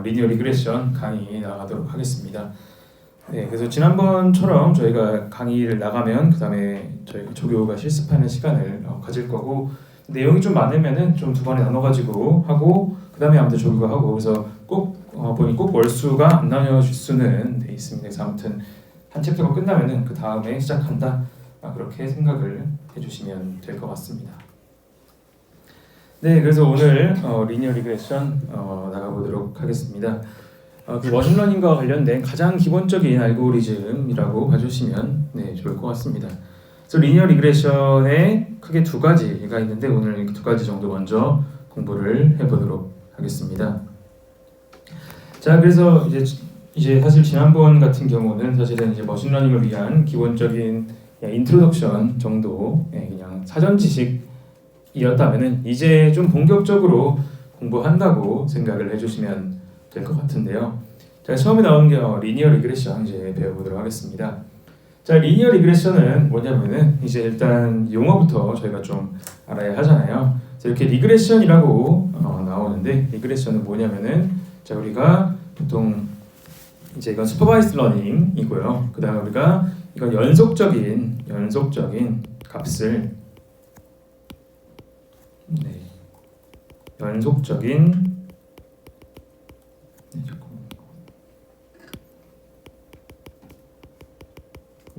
리니어 리그레션 강의 나가도록 하겠습니다. 네, 그래서 지난번처럼 저희가 강의를 나가면 그 다음에 저희 조교가 실습하는 시간을 가질 거고, 내용이 좀 많으면은 좀 두 번에 나눠가지고 하고 그 다음에 아무튼 조교가 하고, 그래서 꼭 보니 꼭 월수가 안 나눠질 수는 돼 있습니다. 그래서 아무튼 한 챕터가 끝나면은 그 다음에 시작한다, 그렇게 생각을 해주시면 될 것 같습니다. 네, 그래서 오늘 리니어 리그레션 나가보도록 하겠습니다. 그 머신러닝과 관련된 가장 기본적인 알고리즘이라고 봐주시면 좋을 것 같습니다. 그래서 리니어 리그레션에 크게 두 가지가 있는데, 오늘 두 가지 정도 먼저 공부를 해보도록 하겠습니다. 자, 그래서 이제 사실 지난번 같은 경우는 사실은 이제 머신러닝을 위한 기본적인 인트로덕션 정도, 그냥 사전 지식이었다면은 이제 좀 본격적으로 공부한다고 생각을 해주시면 될 것 같은데요. 자, 처음에 나온 게 리니어 리그레션 이제 배워보도록 하겠습니다. 자, 리니어 리그레션은 뭐냐면은 이제 일단 용어부터 저희가 좀 알아야 하잖아요. 그래서 이렇게 리그레션이라고 나오는데, 리그레션은 뭐냐면은, 자, 우리가 보통 이제 이건 슈퍼바이스드 러닝이고요. 그다음에 우리가 이건 연속적인 값을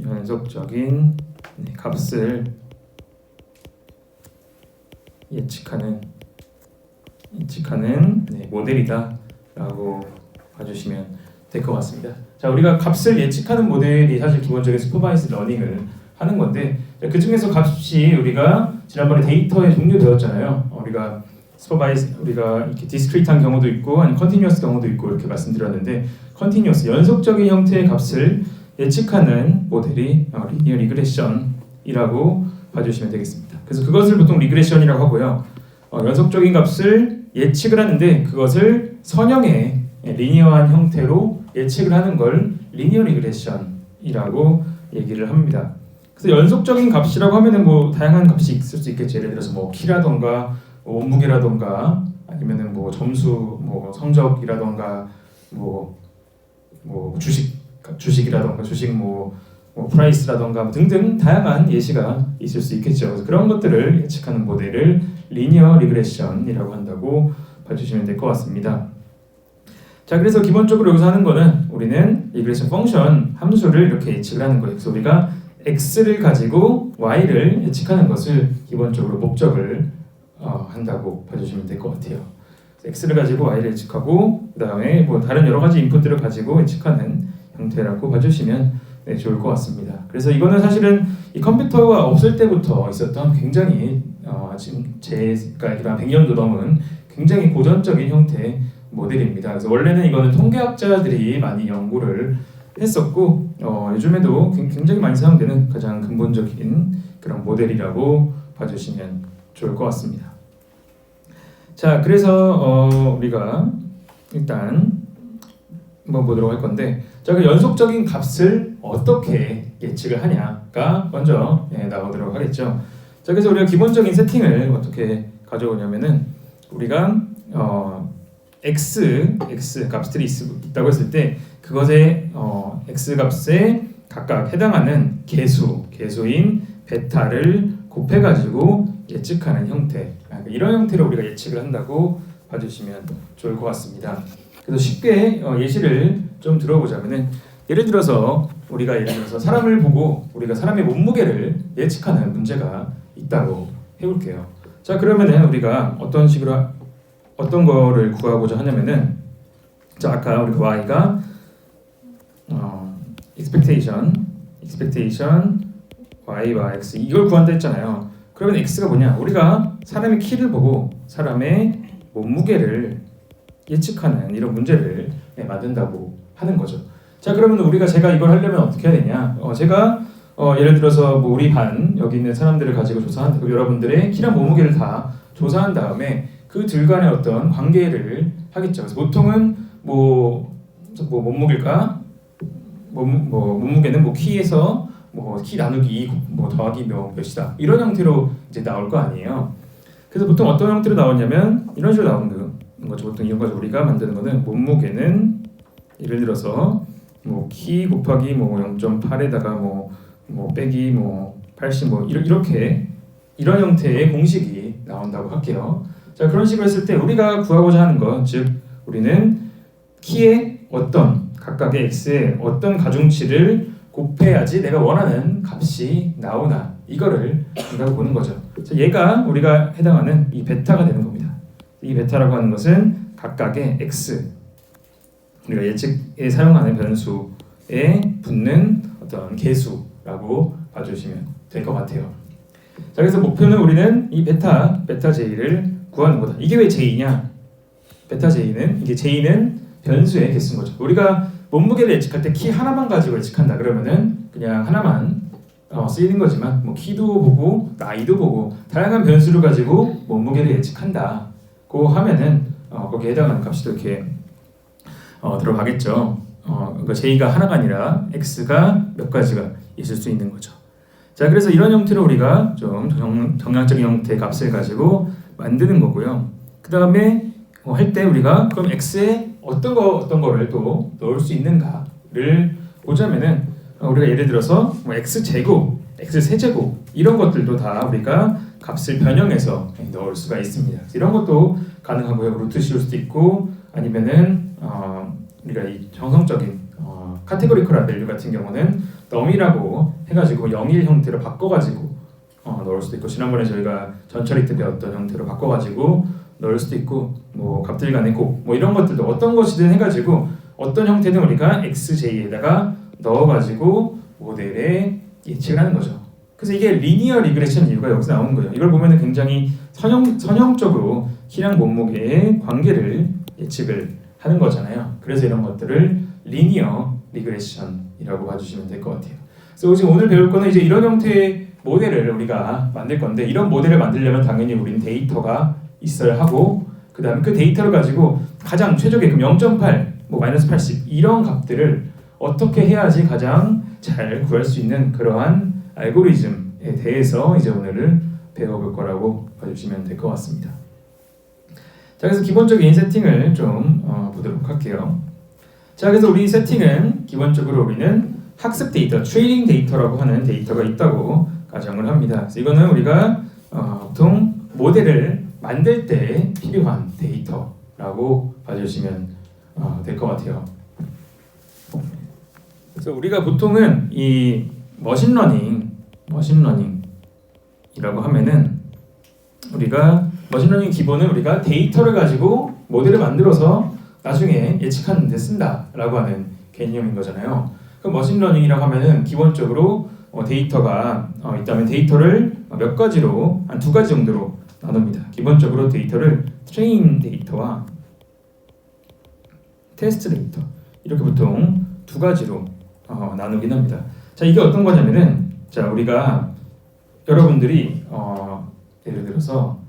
연속적인 값을 예측하는 모델이다라고 봐주시면 될 것 같습니다. 자, 우리가 값을 예측하는 모델이 사실 기본적인 슈퍼바이스드 러닝을 하는 건데, 그 중에서 값이 우리가 지난번에 데이터의 종류 배웠잖아요. 우리가 이렇게 디스크리트한 경우도 있고 아니면 컨티뉴어스 경우도 있고 이렇게 말씀드렸는데, 컨티뉴어스 연속적인 형태의 값을 예측하는 모델이 리니어 리그레션이라고 봐주시면 되겠습니다. 그래서 그것을 보통 리그레션이라고 하고요. 연속적인 값을 예측을 하는데 그것을 선형의 리니어한 형태로 예측을 하는 걸 리니어 리그레션이라고 얘기를 합니다. 그래서 연속적인 값이라고 하면은 뭐 다양한 값이 있을 수 있겠죠. 예를 들어서 뭐 키라던가 몸무게라던가 아니면은 뭐 점수, 뭐 성적이라던가 뭐 주식이라던가 주식 뭐 프라이스라던가 등등 다양한 예시가 있을 수 있겠죠. 그래서 그런 것들을 예측하는 모델을 리니어 리그레션이라고 한다고 봐주시면 될 것 같습니다. 자, 그래서 기본적으로 여기서 하는 거는 우리는 리그레션 펑션 함수를 이렇게 예측을 하는 거예요. 그래서 우리가 x를 가지고 y를 예측하는 것을 기본적으로 목적을 한다고 봐주시면 될 것 같아요. x를 가지고 y를 예측하고 그 다음에 뭐 다른 여러 가지 인풋들을 가지고 예측하는 형태라고 봐주시면 좋을 것 같습니다. 그래서 이거는 사실은 이 컴퓨터가 없을 때부터 있었던 굉장히 지금 그러니까 100년도 넘은 굉장히 고전적인 형태의 모델입니다. 그래서 원래는 이거는 통계학자들이 많이 연구를 했었고 요즘에도 굉장히 많이 사용되는 가장 근본적인 그런 모델이라고 봐주시면 좋을 것 같습니다. 자, 그래서 우리가 일단 한번 보도록 할 건데, 자, 그 연속적인 값을 어떻게 예측을 하냐가 먼저 나오도록 하겠죠. 자, 그래서 우리가 기본적인 세팅을 어떻게 가져오냐면은, 우리가 x 값들이 있다고 했을 때 그것의 x 값에 각각 해당하는 개수인 베타를 곱해가지고 예측하는 형태, 이런 형태로 우리가 예측을 한다고 봐주시면 좋을 것 같습니다. 그래서 쉽게 예시를 좀 들어보자면은, 예를 들어서 사람을 보고 우리가 사람의 몸무게를 예측하는 문제가 있다고 해볼게요. 자, 그러면은 우리가 어떤 거를 구하고자 하냐면은, 자, 아까 우리 y가 expectation y와 x 이걸 구한다 했잖아요. 그러면 x가 뭐냐? 우리가 사람의 키를 보고 사람의 몸무게를 예측하는 이런 문제를 만든다고 하는 거죠. 자, 그러면 제가 이걸 하려면 어떻게 해야 되냐? 제가 예를 들어서 뭐 우리 반 여기 있는 사람들을 가지고 조사한 여러분들의 키랑 몸무게를 다 조사한 다음에 그 둘 간의 어떤 관계를 하겠죠. 그래서 보통은 몸무게는 뭐 키에서 뭐 키 나누기 2 뭐 더하기 몇이다 이런 형태로 이제 나올 거 아니에요. 그래서 보통 어떤 형태로 나오냐면 이런 식으로 나오는 거예요. 거죠. 보통 이런 거죠. 우리가 만드는 거는 몸무게는 예를 들어서 뭐 키 곱하기 뭐 0.8에다가 뭐 빼기 80 이렇게 이런 형태의 공식이 나온다고 할게요. 자, 그런 식으로 했을 때 우리가 구하고자 하는 것, 즉 우리는 키의 각각의 x의 어떤 가중치를 곱해야지 내가 원하는 값이 나오나, 이거를 우리가 보는 거죠. 자, 얘가 우리가 해당하는 이 베타가 되는 겁니다. 이 베타라고 하는 것은 각각의 x, 우리가 예측에 사용하는 변수에 붙는 어떤 개수라고 봐주시면 될 것 같아요. 자, 그래서 목표는 우리는 이 베타 j를 구하는 거다. 이게 왜 j냐? 베타 j는 이게 j는 변수의 개수인 거죠. 우리가 몸무게를 예측할 때 키 하나만 가지고 예측한다 그러면은 그냥 하나만 쓰이는 거지만 뭐 키도 보고 나이도 보고 다양한 변수를 가지고 몸무게를 예측한다고 하면은 거기에 해당하는 값이 또 이렇게 들어가겠죠. 그러니까 j가 하나가 아니라 x가 몇 가지가 있을 수 있는 거죠. 자, 그래서 이런 형태로 우리가 좀 정량적인 형태의 값을 가지고 만드는 거고요. 그 다음에 할 때 우리가 그럼 x에 어떤 거를 또 넣을 수 있는가를 보자면은 우리가 예를 들어서 뭐 x 제곱, x 세제곱 이런 것들도 다 우리가 값을 변형해서 넣을 수가 있습니다. 이런 것도 가능하고요. 루트 씌울 수도 있고 아니면은 우리가 이 정성적인 카테고리컬한 밸류 같은 경우는 num이라고 해가지고 0일 형태로 바꿔가지고 넣을 수도 있고, 지난번에 저희가 전처리 때 배웠던 형태로 바꿔가지고 넣을 수도 있고, 뭐 값들 간의 곱 뭐 이런 것들도 어떤 것이든 해가지고 어떤 형태든 우리가 xj에다가 넣어가지고 모델에 예측을 하는 거죠. 그래서 이게 리니어 리그레션 이유가 여기서 나오는 거예요. 이걸 보면은 굉장히 선형적으로 키랑 몸무게의 관계를 예측을 하는 거잖아요. 그래서 이런 것들을 리니어 리그레션이라고 봐주시면 될 것 같아요. 그래서 지금 오늘 배울 거는 이제 이런 형태의 모델을 우리가 만들 건데, 이런 모델을 만들려면 당연히 우리는 데이터가 있어야 하고, 그 다음에 그 데이터를 가지고 가장 최적의 0.8, 뭐 마이너스 80 이런 값들을 어떻게 해야지 가장 잘 구할 수 있는 그러한 알고리즘에 대해서 이제 오늘 배워볼 거라고 봐주시면 될 것 같습니다. 자, 그래서 기본적인 세팅을 좀 보도록 할게요. 자, 그래서 우리 세팅은 기본적으로 우리는 학습 데이터, 트레이닝 데이터라고 하는 데이터가 있다고 가정을 합니다. 그래서 이거는 우리가 보통 모델을 만들 때 필요한 데이터라고 봐주시면 될 것 같아요. 그래서 우리가 보통은 이 머신러닝이라고 하면은 우리가 머신러닝 기본은 우리가 데이터를 가지고 모델을 만들어서 나중에 예측하는 데 쓴다라고 하는 개념인 거잖아요. 그럼 머신러닝이라고 하면은 기본적으로 데이터가 있다면 데이터를 몇 가지로 한 2가지 정도로 나눕니다. 기본적으로 데이터를 트레인 데이터와 테스트 데이터 이렇게 보통 2가지로 나누긴 합니다. 자, 이게 어떤 거냐면은, 자, 우리가 여러분들이 예를 들어서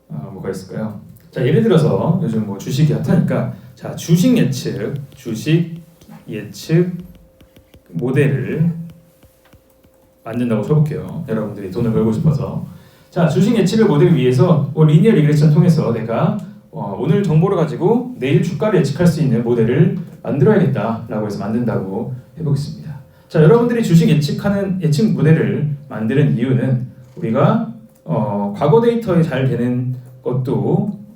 뭐가 있을까요? 자, 예를 들어서 요즘 뭐 주식이 핫하니까, 자, 주식 예측 모델을 만든다고 쳐볼게요. 여러분들이 돈을 벌고 싶어서. 자, 주식 예측을 모델을 위해서 리니어 리그레션 통해서 내가 오늘 정보를 가지고 내일 주가를 예측할 수 있는 모델을 만들어야겠다라고 해서 만든다고 해보겠습니다. 자, 여러분들이 주식 예측 모델을 만드는 이유는 우리가 과거 데이터에 잘 되는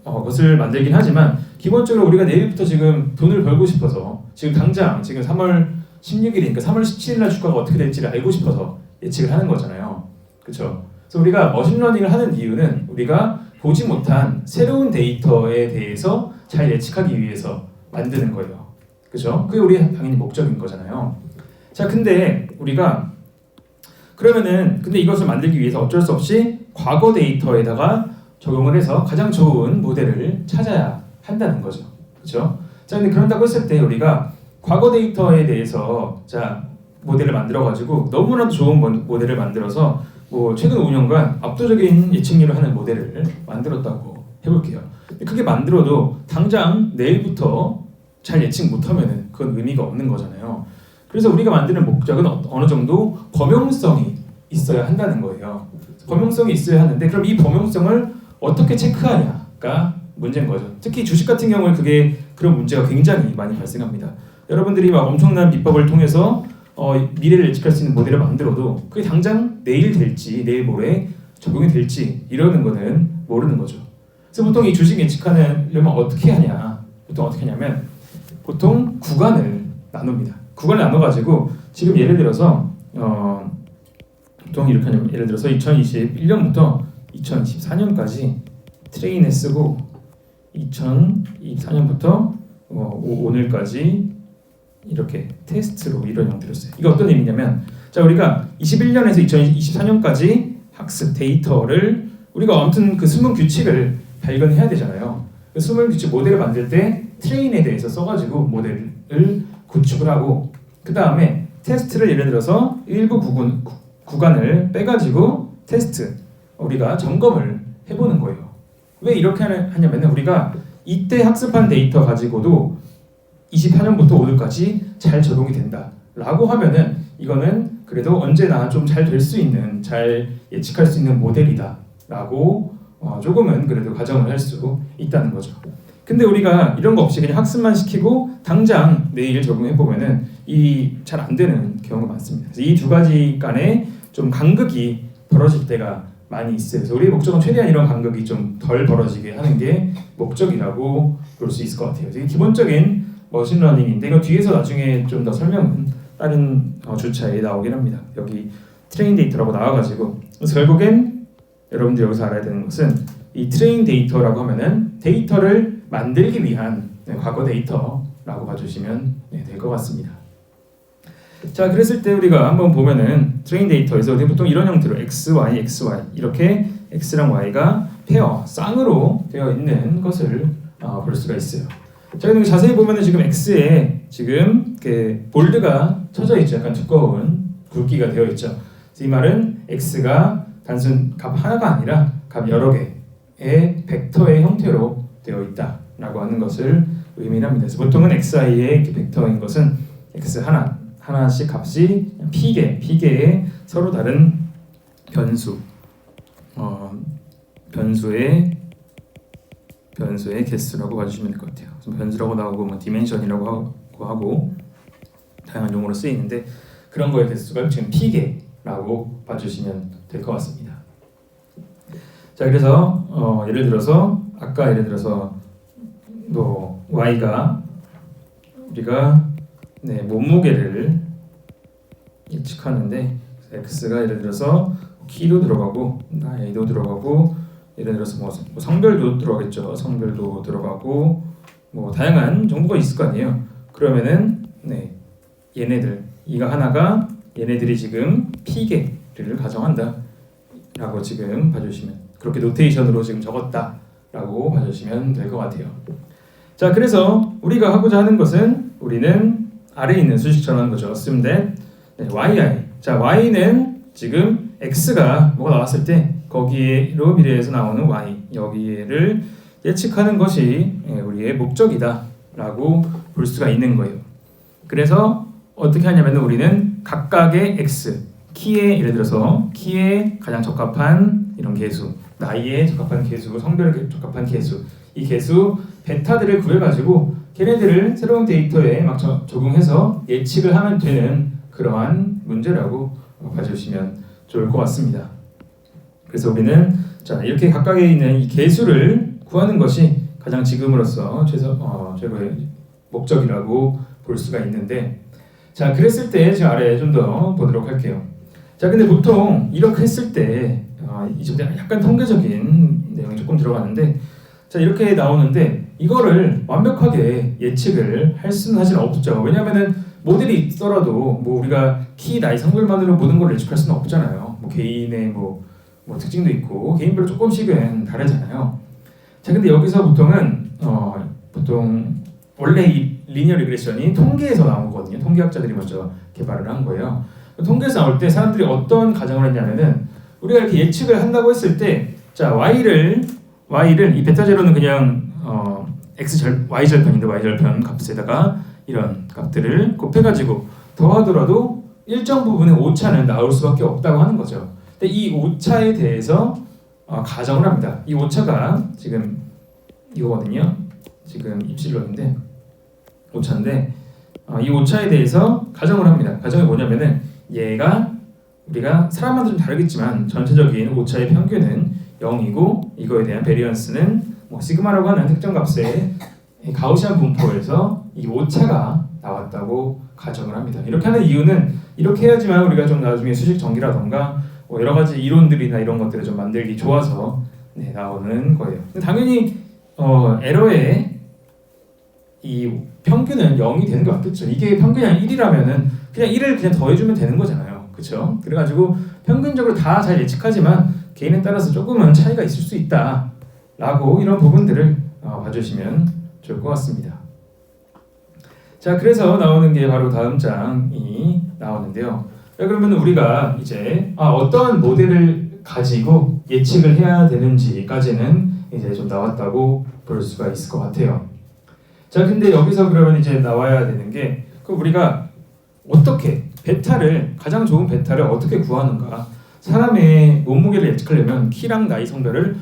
것을 만들긴 하지만, 기본적으로 우리가 내일부터 지금 돈을 벌고 싶어서 지금 3월 16일이니까 3월 17일 날 주가가 어떻게 될지를 알고 싶어서 예측을 하는 거잖아요. 그렇죠? 그래서 우리가 머신러닝을 하는 이유는 우리가 보지 못한 새로운 데이터에 대해서 잘 예측하기 위해서 만드는 거예요. 그렇죠? 그게 우리의 당연히 목적인 거잖아요. 자, 근데 우리가 근데 이것을 만들기 위해서 어쩔 수 없이 과거 데이터에다가 적용을 해서 가장 좋은 모델을 찾아야 한다는 거죠. 그렇죠? 자, 근데 그런다고 했을 때 우리가 과거 데이터에 대해서 모델을 만들어 가지고 너무나도 좋은 모델을 만들어서 뭐 최근 5년간 압도적인 예측률을 하는 모델을 만들었다고 해볼게요. 근데 그게 만들어도 당장 내일부터 잘 예측 못하면은 그건 의미가 없는 거잖아요. 그래서 우리가 만드는 목적은 어느 정도 범용성이 있어야 한다는 거예요. 범용성이 있어야 하는데, 그럼 이 범용성을 어떻게 체크하냐가 문제인 거죠. 특히 주식 같은 경우는 그게 그런 문제가 굉장히 많이 발생합니다. 여러분들이 막 엄청난 비법을 통해서 미래를 예측할 수 있는 모델을 만들어도 그게 당장 내일 될지 내일 모레 적용이 될지 이러는 거는 모르는 거죠. 그래서 보통 이 주식 예측하려면 어떻게 하냐? 보통 어떻게 하냐면 보통 구간을 나눕니다. 구간을 나눠가지고 지금 예를 들어서 보통 이렇게 하냐면 예를 들어서 2021년부터 2024년까지 트레인에 쓰고 2024년부터 오늘까지 이렇게 테스트로 이런 형태로 써요. 이게 어떤 의미냐면 자 우리가 21년에서 2024년까지 학습 데이터를 우리가 아무튼 그 수능 규칙을 발견해야 되잖아요. 그 수능 규칙 모델을 만들 때 트레인에 대해서 써가지고 모델을 구축을 하고 그 다음에 테스트를 예를 들어서 일부 구간을 빼가지고 테스트 우리가 점검을 해보는 거예요. 왜 이렇게 하냐면 우리가 이때 학습한 데이터 가지고도 24년부터 오늘까지 잘 적용이 된다라고 하면은 이거는 그래도 언제나 좀 잘 될 수 있는 잘 예측할 수 있는 모델이다라고 조금은 그래도 가정을 할 수 있다는 거죠. 근데 우리가 이런 거 없이 그냥 학습만 시키고 당장 내일 적용해 보면은 이 잘 안 되는 경우가 많습니다. 그래서 이 두 가지 간에 좀 간극이 벌어질 때가 많이 있어요. 그래서 우리의 목적은 최대한 이런 간극이 좀 덜 벌어지게 하는 게 목적이라고 볼 수 있을 것 같아요. 이게 기본적인 머신러닝인데 이거 뒤에서 나중에 좀 더 설명은 다른 주차에 나오긴 합니다. 여기 트레인 데이터라고 나와가지고 그래서 결국엔 여러분들 여기서 알아야 되는 것은 이 트레인 데이터라고 하면은 데이터를 만들기 위한 과거 데이터라고 봐주시면 될 것 같습니다. 자 그랬을 때 우리가 한번 보면은 트레인 데이터에서 우리 보통 이런 형태로 x, y, x, y 이렇게 x랑 y가 페어 쌍으로 되어 있는 것을 볼 수가 있어요. 자 그럼 자세히 보면은 지금 x에 지금 이렇게 볼드가 쳐져 있죠. 약간 두꺼운 굵기가 되어 있죠. 그래서 이 말은 x가 단순 값 하나가 아니라 값 여러 개의 벡터의 형태로 되어 있다라고 하는 것을 의미합니다. 그래서 보통은 xi의 벡터인 것은 x 하나씩 값이 p개의 서로 다른 변수의 개수라고 봐주시면 될 것 같아요. 변수라고 나오고 뭐 디멘션이라고 하고 다양한 용어로 쓰이는데 그런 거의 개수가 지금 p개라고 봐주시면 될 것 같습니다. 자 그래서 예를 들어서 아까 예를 들어서 y가 우리가 몸무게를 예측하는데 x가 예를 들어서 키도 들어가고 나이도 들어가고 예를 들어서 뭐 성별도 들어가겠죠. 성별도 들어가고 뭐 다양한 정보가 있을 거 아니에요. 그러면은 얘네들 이가 하나가 얘네들이 지금 p개를 가정한다라고 지금 봐주시면 그렇게 노테이션으로 지금 적었다라고 봐주시면 될 것 같아요. 자 그래서 우리가 하고자 하는 것은 우리는 아래에 있는 수식처럼 하는 거죠. assume that yi 자 y는 지금 x가 뭐가 나왔을 때 거기에로 미래에서 나오는 y 여기를 예측하는 것이 우리의 목적이다라고 볼 수가 있는 거예요. 그래서 어떻게 하냐면 우리는 각각의 x 키에 예를 들어서 키에 가장 적합한 이런 개수 나이에 적합한 개수 성별에 적합한 개수 이 개수 베타들을 구해가지고 걔네들을 새로운 데이터에 막 적용해서 예측을 하면 되는 그러한 문제라고 봐주시면 좋을 것 같습니다. 그래서 우리는 자 이렇게 각각에 있는 이 개수를 구하는 것이 가장 지금으로서 최고의 목적이라고 볼 수가 있는데 자 그랬을 때 제가 아래에 좀 더 보도록 할게요. 자 근데 보통 이렇게 했을 때 이제 약간 통계적인 내용이 조금 들어가는데 자 이렇게 나오는데 이거를 완벽하게 예측을 할 수는 사실 없죠. 왜냐하면은 모델이 있더라도 뭐 우리가 키, 나이, 성별만으로 모든 걸 예측할 수는 없잖아요. 뭐 개인의 뭐 특징도 있고 개인별로 조금씩은 다르잖아요. 자 근데 여기서 보통은 보통 원래 이 리니어 리그레션이 통계에서 나온 거거든요. 통계학자들이 먼저 개발을 한 거예요. 통계에서 나올 때 사람들이 어떤 가정을 했냐면은 우리가 이렇게 예측을 한다고 했을 때 자 y를 이 베타 제로는 그냥 y 절편인데 y 절편 값에다가 이런 값들을 곱해가지고 더하더라도 일정 부분의 오차는 나올 수밖에 없다고 하는 거죠. 근데 이 오차에 대해서 가정을 합니다. 이 오차가 지금 이거거든요. 지금 입실론인데 오차인데 이 오차에 대해서 가정을 합니다. 가정이 뭐냐면은 얘가 우리가 사람마다 좀 다르겠지만 전체적인 오차의 평균은 0이고 이거에 대한 베리언스는 뭐 시그마라고 하는 특정 값의 가우시안 분포에서 이 오차가 나왔다고 가정을 합니다. 이렇게 하는 이유는 이렇게 해야지만 우리가 좀 나중에 수식 전기라던가 여러 가지 이론들이나 이런 것들을 좀 만들기 좋아서 나오는 거예요. 당연히 에러의 이 평균은 0이 되는 게 맞겠죠. 이게 평균이 아니라 1이라면은 그냥 1을 그냥 더해주면 되는 거잖아요. 그렇죠? 그래가지고 평균적으로 다 잘 예측하지만 개인에 따라서 조금은 차이가 있을 수 있다라고 이런 부분들을 봐주시면 좋을 것 같습니다. 자, 그래서 나오는 게 바로 다음 장이 나오는데요. 그러면 우리가 이제 어떤 모델을 가지고 예측을 해야 되는지까지는 이제 좀 나왔다고 볼 수가 있을 것 같아요. 자, 근데 여기서 그러면 이제 나와야 되는 게 우리가 어떻게 베타를 가장 좋은 베타를 어떻게 구하는가? 사람의 몸무게를 예측하려면 키랑 나이 성별을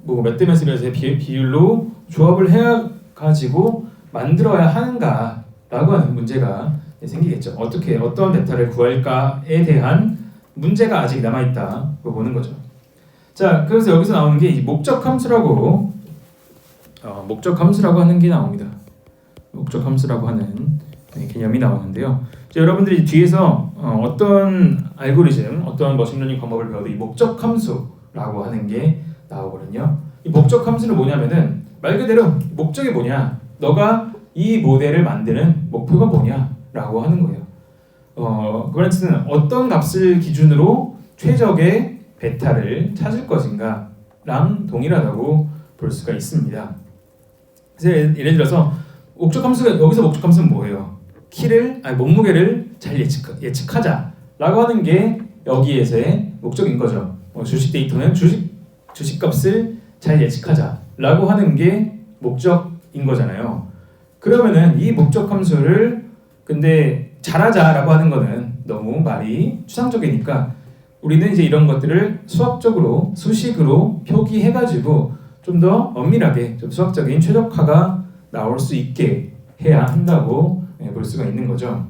뭐 몇 대 몇의 비율로 조합을 해 가지고 만들어야 하는가라고 하는 문제가 생기겠죠. 어떻게 어떤 베타를 구할까에 대한 문제가 아직 남아 있다고 보는 거죠. 자, 그래서 여기서 나오는 게 목적 함수라고 하는 게 나옵니다. 목적 함수라고 하는 개념이 나오는데요. 여러분들이 뒤에서 어떤 알고리즘, 어떤 머신러닝 방법을 배워도 이 목적 함수라고 하는 게 나오거든요. 이 목적 함수는 뭐냐면은 말 그대로 목적이 뭐냐, 너가 이 모델을 만드는 목표가 뭐냐라고 하는 거예요. 그 말은 어떤 값을 기준으로 최적의 베타를 찾을 것인가랑 동일하다고 볼 수가 있습니다. 그래서 예를 들어서 목적 함수가 여기서 목적 함수는 뭐예요? 몸무게를 잘 예측하자라고 하는 게 여기에서의 목적인 거죠. 주식 데이터는 주식값을 잘 예측하자라고 하는 게 목적인 거잖아요. 그러면은 이 목적 함수를 근데 잘하자라고 하는 거는 너무 말이 추상적이니까 우리는 이제 이런 것들을 수학적으로 수식으로 표기해가지고 좀 더 엄밀하게 좀 수학적인 최적화가 나올 수 있게 해야 한다고 볼 수가 있는 거죠.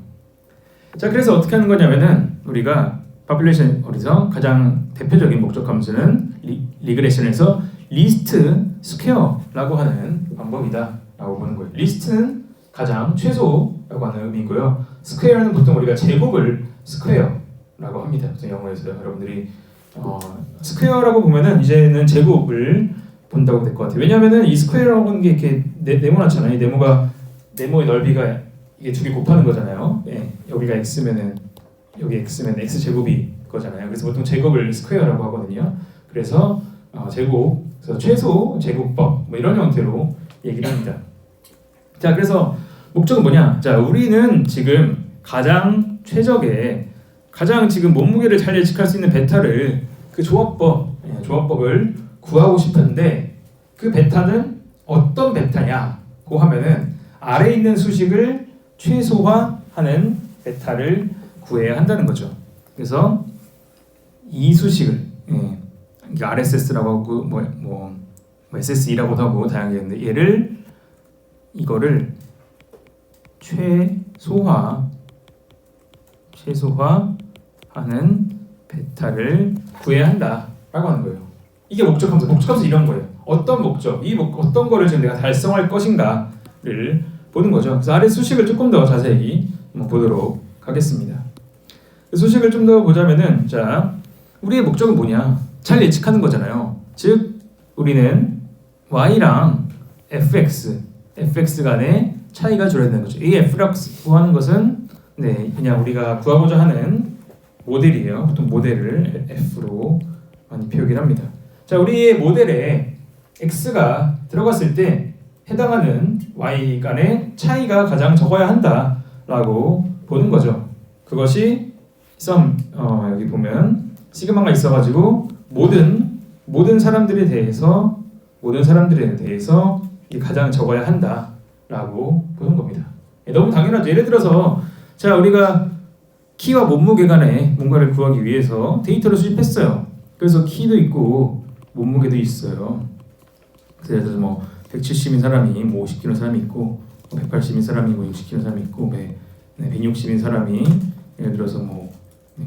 자, 그래서 어떻게 하는 거냐면은 우리가 파퓰레이션 어디서 가장 대표적인 목적 함수는 리그레션에서 리스트 스퀘어라고 하는 방법이다라고 보는 거예요. 리스트는 가장 최소라고 하는 의미고요. 스퀘어는 보통 우리가 제곱을 스퀘어라고 합니다. 그래서 영어에서 여러분들이 스퀘어라고 보면은 이제는 제곱을 본다고 될 것 같아요. 왜냐하면은 이 스퀘어라고 하는 게 이렇게 네모나잖아요. 이 네모의 넓이가 이게 두 개 곱하는 거잖아요. 여기가 x면은 여기 x면 x 제곱이 거잖아요. 그래서 보통 제곱을 스퀘어라고 하거든요. 그래서 제곱, 그래서 최소 제곱법 뭐 이런 형태로 얘기를 합니다. 자, 그래서 목적은 뭐냐? 자, 우리는 지금 가장 최적의 가장 지금 몸무게를 잘 예측할 수 있는 베타를 그 조합법을 구하고 싶은데 그 베타는 어떤 베타냐고 하면은 아래에 있는 수식을 최소화하는 베타를 구해야 한다는 거죠. 그래서 이 수식을 RSS라고 하고 뭐 SSE라고도 하고 다양하게 있는데 이거를 최소화하는 베타를 구해야 한다라고 하는 거예요. 이게 목적 함수. 목적 함수 이런 거예요. 어떤 목적, 어떤 거를 지금 내가 달성할 것인가를 보는 거죠. 그래서 아래 수식을 조금 더 자세히 보도록 하겠습니다. 수식을 좀 더 보자면은 자, 우리의 목적은 뭐냐? 잘 예측하는 거잖아요. 즉 우리는 y랑 fx 간의 차이가 줄어야 되는 거죠. 이 f라고 하는 것은 그냥 우리가 구하고자 하는 모델이에요. 보통 모델을 f로 많이 표기를 합니다. 자, 우리의 모델에 x가 들어갔을 때 해당하는 y 간의 차이가 가장 적어야 한다라고 보는 거죠. 그것이 여기 보면 시그마가 있어가지고 모든 사람들에 대해서 이 가장 적어야 한다라고 보는 겁니다. 너무 당연하죠. 예를 들어서 자, 우리가 키와 몸무게 간의 뭔가를 구하기 위해서 데이터를 수집했어요. 그래서 키도 있고 몸무게도 있어요. 예를 들어서 뭐 170인 사람이 뭐 50kg 사람이 있고 180인 사람이 뭐 60kg 사람이 있고 160인 사람이 예를 들어서 뭐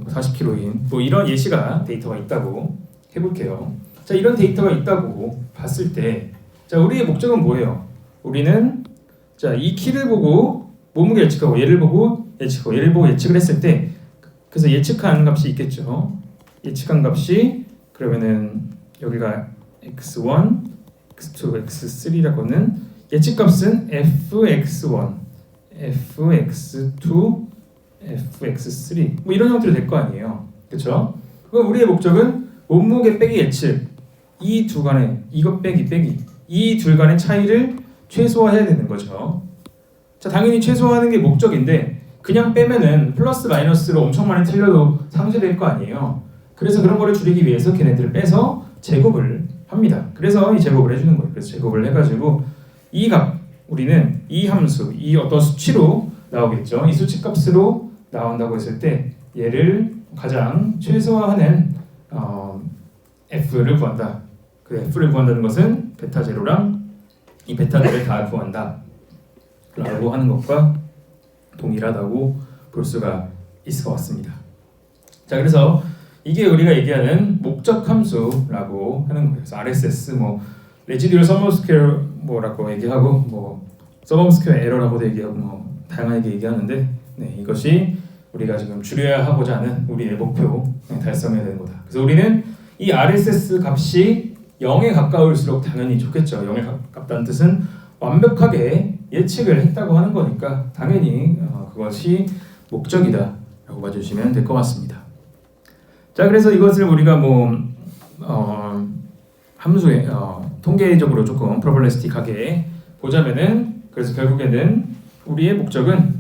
40kg인 뭐 이런 예시가 데이터가 있다고 해볼게요. 자, 이런 데이터가 있다고 봤을 때 자, 우리의 목적은 뭐예요? 우리는 자, 이 키를 보고 몸무게 예측하고 얘를 보고 예측하고 얘를 보고 예측을 했을 때 그래서 예측한 값이 있겠죠. 예측한 값이 그러면은 여기가 x1, x2, x3라고는 예측값은 fx1, fx2, fx3 뭐 이런 형태로 될 거 아니에요. 그렇죠? 그럼 우리의 목적은 몸무게 빼기 예측 이 두 간의 이것 빼기 이 둘 간의 차이를 최소화해야 되는 거죠. 자, 당연히 최소화하는 게 목적인데 그냥 빼면은 플러스 마이너스로 엄청 많이 틀려도 상쇄될 거 아니에요. 그래서 그런 거를 줄이기 위해서 걔네들을 빼서 제곱을 합니다. 그래서 이 제곱을 해주는 거예요. 그래서 제곱을 해가지고 이 값 우리는 이 함수 이 어떤 수치로 나오겠죠. 이 수치 값으로 나온다고 했을 때 얘를 가장 최소화하는 f를 구한다. 그 f를 구한다는 것은 베타 제로랑 이 베타들을 다 구한다 라고 하는 것과 동일하다고 볼 수가 있을 것 같습니다. 자, 그래서 이게 우리가 얘기하는 목적 함수라고 하는 거예요. 그래서 RSS 뭐 레지듀얼 서머스퀘어 뭐라고 얘기하고 뭐 서머스퀘어 에러라고도 얘기하고 뭐 다양하게 얘기하는데 이것이 우리가 지금 줄여야 하고자 하는 우리의 목표 달성해야 되는 거다. 그래서 우리는 이 RSS 값이 0에 가까울수록 당연히 좋겠죠. 0에 가깝다는 뜻은 완벽하게 예측을 했다고 하는 거니까 당연히 그것이 목적이다 라고 봐주시면 될 것 같습니다. 자, 그래서 이것을 우리가 뭐 함수에 통계적으로 조금 프로블레스틱하게 보자면은 그래서 결국에는 우리의 목적은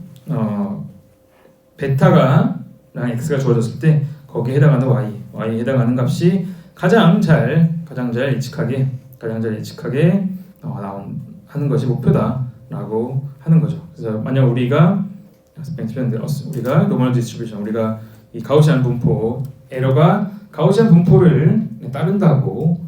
베타가 x가 주어졌을 때 거기에 해당하는 y에 해당하는 값이 가장 잘 예측하게 하는 것이 목표다라고 하는 거죠. 그래서 만약 우리가 노멀 디스트리뷰션 우리가 이 가우시안 분포 에러가 가우시안 분포를 따른다고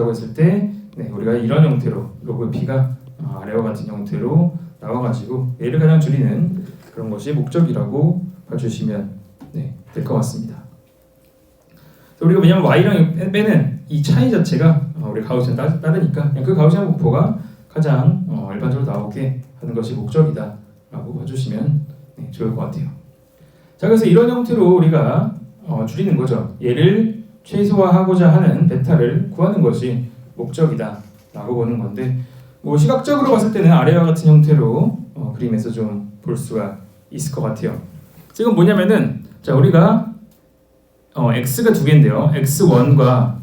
했을 때 우리가 이런 형태로 로그 p가 아래와 같은 형태로 나와가지고 얘를 가장 줄이는 그런 것이 목적이라고 봐주시면 될 것 같습니다. 우리가 왜냐면 y랑 빼는 이 차이 자체가 우리 가우시안 따르니까 그 가우시안 분포가 가장 일반적으로 나오게 하는 것이 목적이다라고 봐주시면 좋을 것 같아요. 자, 그래서 이런 형태로 우리가 줄이는 거죠. 얘를 최소화하고자 하는 베타를 구하는 것이 목적이다라고 보는 건데 뭐 시각적으로 봤을 때는 아래와 같은 형태로 그림에서 좀 볼 수가 있을 것 같아요. 지금 뭐냐면은 자, 우리가 x가 두 개인데요. x1과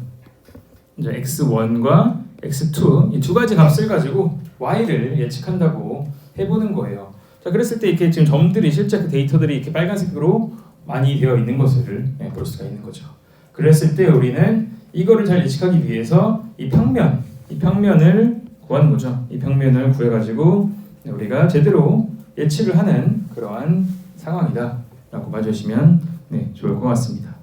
x2 이 두 가지 값을 가지고 y를 예측한다고 해보는 거예요. 자, 그랬을 때 이렇게 지금 점들이 실제 그 데이터들이 이렇게 빨간색으로 많이 되어 있는 것을 볼 수가 있는 거죠. 그랬을 때 우리는 이거를 잘 예측하기 위해서 이 평면을 구하는 거죠. 이 평면을 구해가지고 우리가 제대로 예측을 하는 그러한 상황이다라고 봐주시면 좋을 것 같습니다.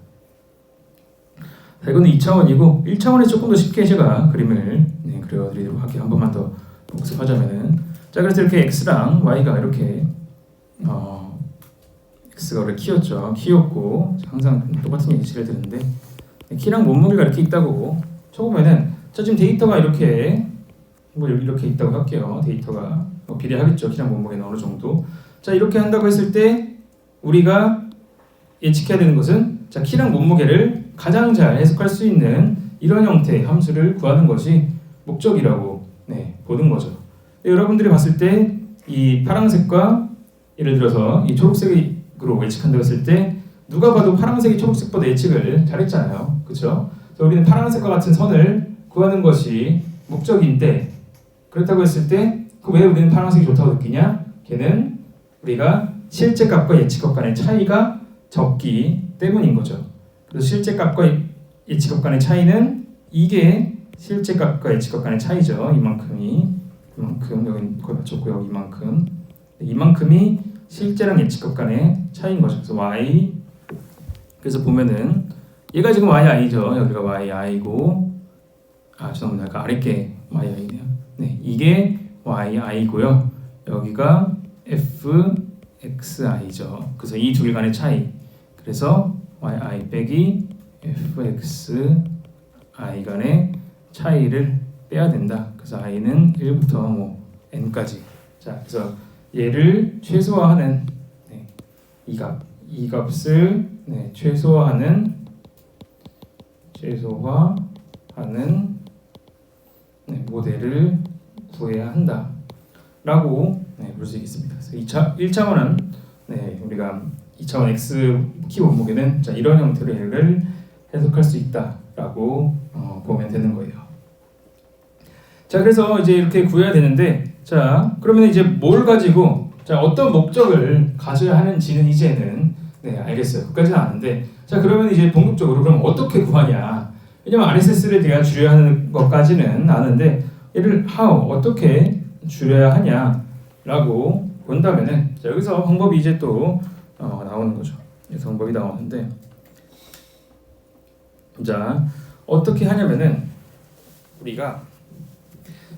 자, 이거는 2차원이고 1차원에 조금 더 쉽게 제가 그림을 그려드리도록 할게요. 한 번만 더 복습하자면은 자, 그래서 이렇게 x랑 y가 이렇게 x가 우리 키였고 항상 똑같은 예시를 드는데 키랑 몸무게가 이렇게 있다고 쳐보면은 자, 지금 데이터가 이렇게 있다고 할게요. 데이터가 비례하겠죠. 키랑 몸무게는 어느 정도. 자, 이렇게 한다고 했을 때 우리가 예측해야 되는 것은 자, 키랑 몸무게를 가장 잘 해석할 수 있는 이런 형태의 함수를 구하는 것이 목적이라고 보는 거죠. 여러분들이 봤을 때 이 파란색과 예를 들어서 이 초록색으로 예측한다고 했을 때 누가 봐도 파란색이 초록색보다 예측을 잘했잖아요. 그렇죠? 그래서 우리는 파란색과 같은 선을 구하는 것이 목적인데 그렇다고 했을 때 그 왜 우리는 파란색이 좋다고 느끼냐? 걔는 우리가 실제 값과 예측 값 간의 차이가 적기 때문인 거죠. 그래서 실제 값과 예측 값 간의 차이는 이게 실제 값과 예측 값 간의 차이죠. 이만큼 여기 거의 맞췄고요. 이만큼이 실제랑 예측 값 간의 차이인 거죠. 그래서 y 그래서 보면은 얘가 지금 yi죠. 여기가 yi고 죄송합니다. 아까 아랫게 yi네요. 네, 이게 yi고요. 여기가 fxi죠. 그래서 이 둘 간의 차이. 그래서 yi 빼기 fxi 간의 차이를 빼야 된다. 그래서 i는 1부터 뭐 n까지. 자, 그래서 얘를 최소화하는 네, 이 값을 네, 최소화하는 네, 모델을 구해야 한다라고 네, 볼 수 있겠습니다. 그래서 1차원은 네, 우리가 2차원 x 키 원목에는 자, 이런 형태로 얘를 해석할 수 있다라고 보면 되는 거예요. 자, 그래서 이제 이렇게 구해야 되는데, 자, 그러면 이제 뭘 가지고 자, 어떤 목적을 가져야 하는지는 이제는 네, 알겠어요. 그까지는 아는데, 자, 그러면 이제 본격적으로 그럼 어떻게 구하냐? 왜냐면 RSS를 내가 줄여야 하는 것까지는 아는데, 얘를 어떻게 줄여야 하냐라고 본다면은, 자, 여기서 방법이 이제 또 나오는 거죠. 여기서 방법이 나오는데, 자, 어떻게 하냐면은 우리가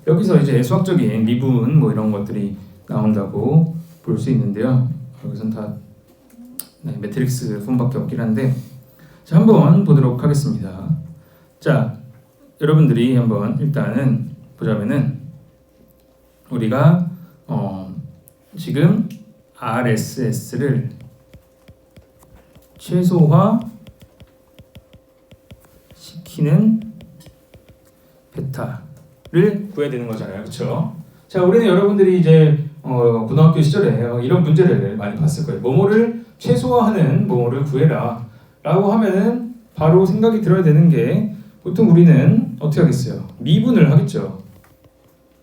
여기서 이제 수학적인 미분 뭐 이런 것들이 나온다고 볼 수 있는데요. 여기선 다 네, 매트릭스 폼밖에 없긴 한데, 자, 한번 보도록 하겠습니다. 자, 여러분들이 한번 일단은 보자면은 우리가 지금 RSS를 최소화 시키는 베타를 구해야 되는 거잖아요, 그렇죠? 자, 우리는 여러분들이 이제 고등학교 시절에 이런 문제를 많이 봤을 거예요. 뭐뭐를 최소화하는 뭐뭐를 구해라 라고 하면은 바로 생각이 들어야 되는 게, 보통 우리는 어떻게 하겠어요? 미분을 하겠죠.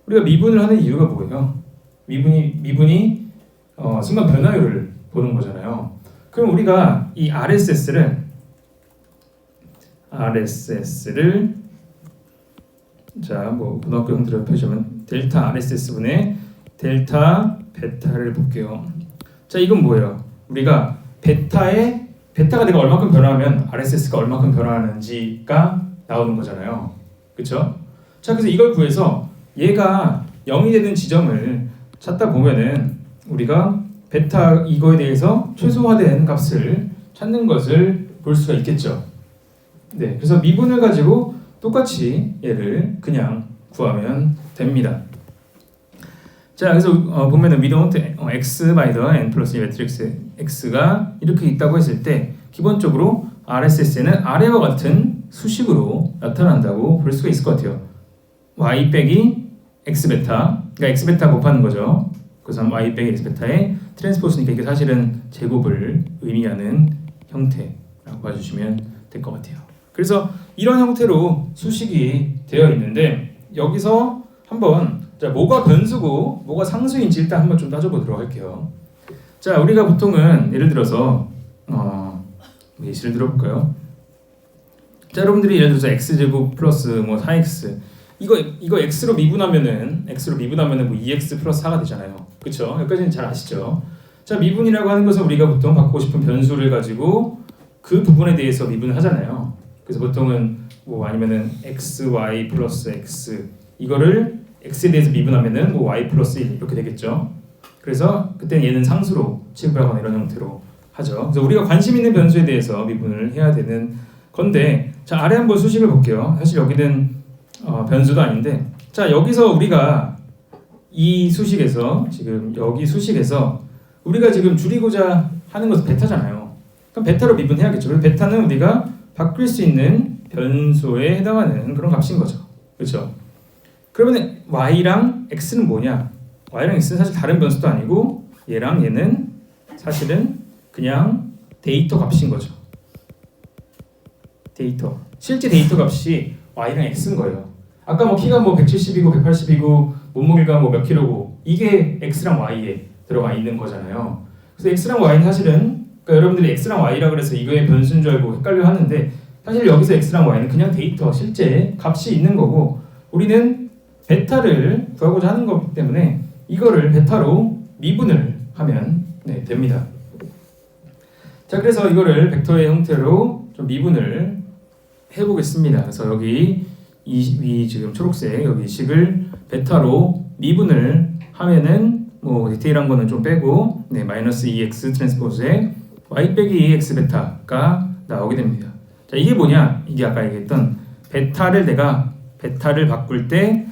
우리가 미분을 하는 이유가 뭐예요? 미분이 순간 변화율을 보는 거잖아요. 그럼 우리가 이 RSS를 자, 뭐 고등학교 형태로 표시하면 델타 RSS 분의 델타 베타를 볼게요. 자, 이건 뭐예요? 우리가 베타가 내가 얼마큼 변화하면 RSS가 얼마큼 변화하는지가 나오는 거잖아요. 그렇죠? 자, 그래서 이걸 구해서 얘가 0이 되는 지점을 찾다 보면은 우리가 베타 이거에 대해서 최소화된 값을 찾는 것을 볼 수가 있겠죠. 네, 그래서 미분을 가지고 똑같이 얘를 그냥 구하면 됩니다. 자, 그래서 보면은 we don't x by the n 플러스 매트릭스 x가 이렇게 있다고 했을 때 기본적으로 RSS는 아래와 같은 수식으로 나타난다고 볼 수가 있을 것 같아요. y 빼기 x 베타, 그러니까 x 베타 곱하는 거죠. 그래서 y 빼기 x 베타의 트랜스포즈니까 이게 사실은 제곱을 의미하는 형태라고 봐주시면 될 것 같아요. 그래서 이런 형태로 수식이 되어 있는데, 여기서 한번 자, 뭐가 변수고 뭐가 상수인지 일단 한번 좀 따져보도록 할게요. 자, 우리가 보통은 예를 들어서 예시를 들어볼까요? 자, 여러분들이 예를 들어서 x제곱 플러스 뭐 4x 이거 x로 미분하면은 뭐 2x 플러스 4가 되잖아요. 그렇죠? 여기까지는 잘 아시죠? 자, 미분이라고 하는 것은 우리가 보통 갖고 싶은 변수를 가지고 그 부분에 대해서 미분을 하잖아요. 그래서 보통은 뭐 아니면은 xy 플러스 x 이거를 x에 대해서 미분하면은 뭐 y 플러스 1 이렇게 되겠죠. 그래서 그때는 얘는 상수로 취급을 하거나 이런 형태로 하죠. 그래서 우리가 관심 있는 변수에 대해서 미분을 해야 되는 건데, 자, 아래 한번 수식을 볼게요. 사실 여기는 변수도 아닌데, 자, 여기서 우리가 이 수식에서 지금 여기 수식에서 우리가 지금 줄이고자 하는 것은 베타잖아요. 그럼 베타로 미분해야겠죠. 그래서 베타는 우리가 바뀔 수 있는 변수에 해당하는 그런 값인 거죠. 그렇죠? 그러면 y랑 x는 뭐냐? y랑 x는 사실 다른 변수도 아니고 얘랑 얘는 사실은 그냥 데이터 값인 거죠. 데이터. 실제 데이터 값이 y랑 x인 거예요. 아까 뭐 키가 뭐 170이고 180이고 몸무게가 뭐 몇 킬로고 이게 x랑 y에 들어가 있는 거잖아요. 그래서 x랑 y는 사실은 그러니까 여러분들이 x랑 y라 그래서 이거의 변수인 줄 알고 헷갈려 하는데, 사실 여기서 x랑 y는 그냥 데이터 실제 값이 있는 거고, 우리는 베타를 구하고자 하는 거기 때문에 이거를 베타로 미분을 하면 됩니다. 자, 그래서 이거를 벡터의 형태로 좀 미분을 해보겠습니다. 그래서 여기 위 지금 초록색 여기 식을 베타로 미분을 하면은 뭐 디테일한 거는 좀 빼고 네, 마이너스 2x 트랜스포즈에 y 빼기 2x 베타가 나오게 됩니다. 자, 이게 뭐냐? 이게 아까 얘기했던 베타를 바꿀 때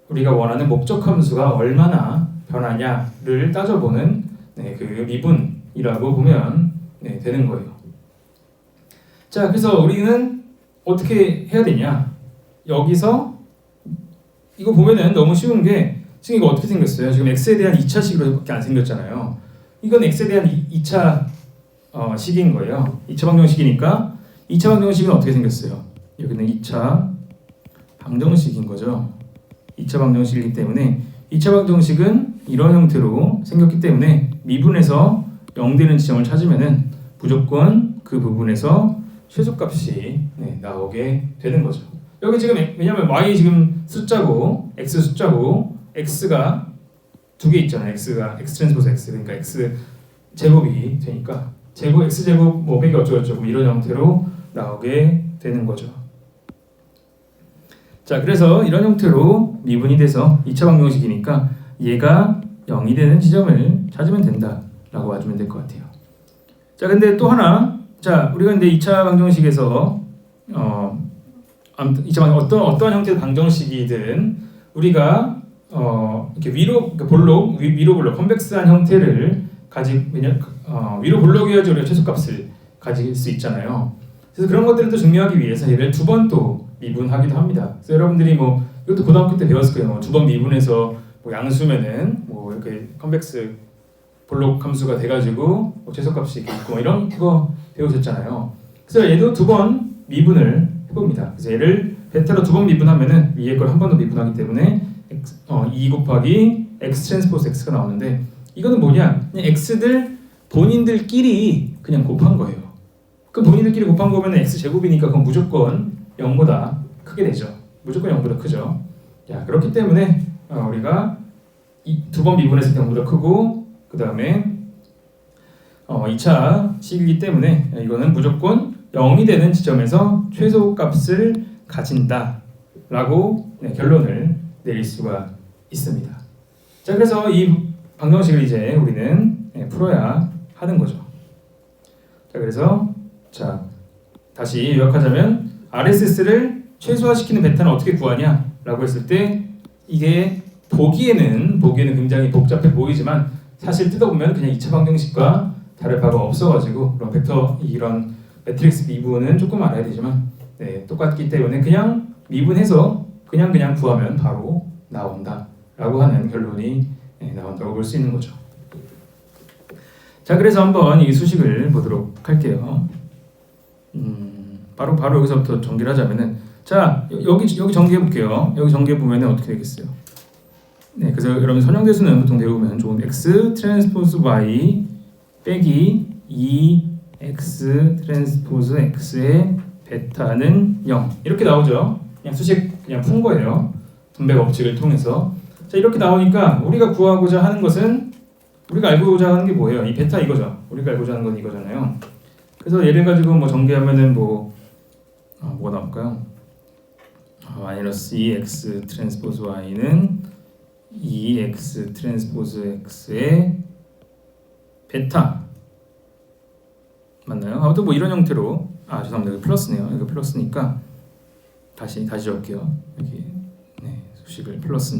우리가 원하는 목적 함수가 얼마나 변하냐를 따져보는 네, 그 미분이라고 보면 네, 되는 거예요. 자, 그래서 우리는 어떻게 해야 되냐? 여기서 이거 보면은 너무 쉬운 게 지금 이거 어떻게 생겼어요? 지금 x에 대한 2차식으로밖에 안 생겼잖아요. 이건 x에 대한 2차 식인 거예요. 2차 방정식이니까 2차 방정식은 어떻게 생겼어요? 여기는 2차 방정식인 거죠. 2차 방정식이기 때문에 2차 방정식은 이런 형태로 생겼기 때문에 미분에서 0 되는 지점을 찾으면은 무조건 그 부분에서 최소값이 네, 나오게 되는 거죠. 여기 지금 왜냐면 y 지금 숫자고 x 숫자고 x가 두 개 있잖아요. x가 x 트랜스포즈 x 그러니까 x 제곱이 되니까 제곱 x 제곱 뭐 빼기 어쩌고저쩌고 이런 형태로 나오게 되는 거죠. 자, 그래서 이런 형태로 미분이 돼서 2차 방정식이니까 얘가 0이 되는 지점을 찾으면 된다라고 봐주면 될 것 같아요. 자, 근데 또 하나, 자, 우리가 근데 2차 방정식에서 아무튼 2차 어떠한 형태의 방정식이든 우리가 이렇게 위로 볼록 위로 볼록 컨벡스한 형태를 위로 볼록이어야지 우리가 최소값을 가질 수 있잖아요. 그래서 그런 것들을 또 증명하기 위해서 얘를 두 번 또 미분하기도 합니다. 그래서 여러분들이 뭐 이것도 고등학교 때 배웠을 거예요. 두 번 미분해서 뭐 양수면은 뭐 이렇게 컨벡스 볼록 함수가 돼가지고 뭐 최소값이 있고 뭐 이런 거 배우셨잖아요. 그래서 얘도 두 번 미분을 해봅니다. 그래서 얘를 베타로 두 번 미분하면은 위에 걸 한 번 더 미분하기 때문에 2 곱하기 x 트랜스포즈 x가 나오는데 이거는 뭐냐? 그냥 x들 본인들끼리 그냥 곱한 거예요. 그럼 본인들끼리 곱한 거면 x 제곱이니까 그건 무조건 0보다 크게 되죠. 무조건 0보다 크죠. 야, 그렇기 때문에 우리가 두 번 미분했을 때 0보다 크고 그 다음에 2차 식이기 때문에 이거는 무조건 0이 되는 지점에서 최소값을 가진다라고 결론을 내릴 수가 있습니다. 자, 그래서 이 방정식을 이제 우리는 풀어야 하는 거죠. 자, 그래서 자 다시 요약하자면 RSS를 최소화시키는 베타는 어떻게 구하냐라고 했을 때 이게 보기에는 굉장히 복잡해 보이지만 사실 뜯어보면 그냥 2차 방정식과 다를 바가 없어가지고 그런 벡터 이런 매트릭스 미분은 조금 알아야 되지만 네, 똑같기 때문에 그냥 미분해서 그냥 구하면 바로 나온다라고 하는 결론이 나온다고 볼 수 있는 거죠. 자, 그래서 한번 이 수식을 보도록 할게요. 바로 여기서부터 전개를 하자면은 자 여기 전개해 볼게요. 여기 전개해 보면은 어떻게 되겠어요? 네, 그래서 여러분 선형대수는 보통 배우면 좋은 x 트랜스포즈 y 빼기 2x 트랜스포즈 x의 베타는 0 이렇게 나오죠. 그냥 수식 그냥 푼 거예요. 분배 법칙을 통해서. 자, 이렇게 나오니까 우리가 구하고자 하는 것은 우리가 알고자 하는 게 뭐예요? 이 베타 이거죠. 우리가 알고자 하는 건 이거잖아요. 그래서 얘를 가지고 뭐 전개하면은 뭐가 나올까요? 마이너스 2x 트랜스포즈 y는 2x 트랜스포즈 x의 베타 맞나요? 아무튼 뭐 이런 형태로 죄송합니다. 여기 플러스네요. 이거 플러스니까 다시 적을게요. 여기 네, 수식을 플러스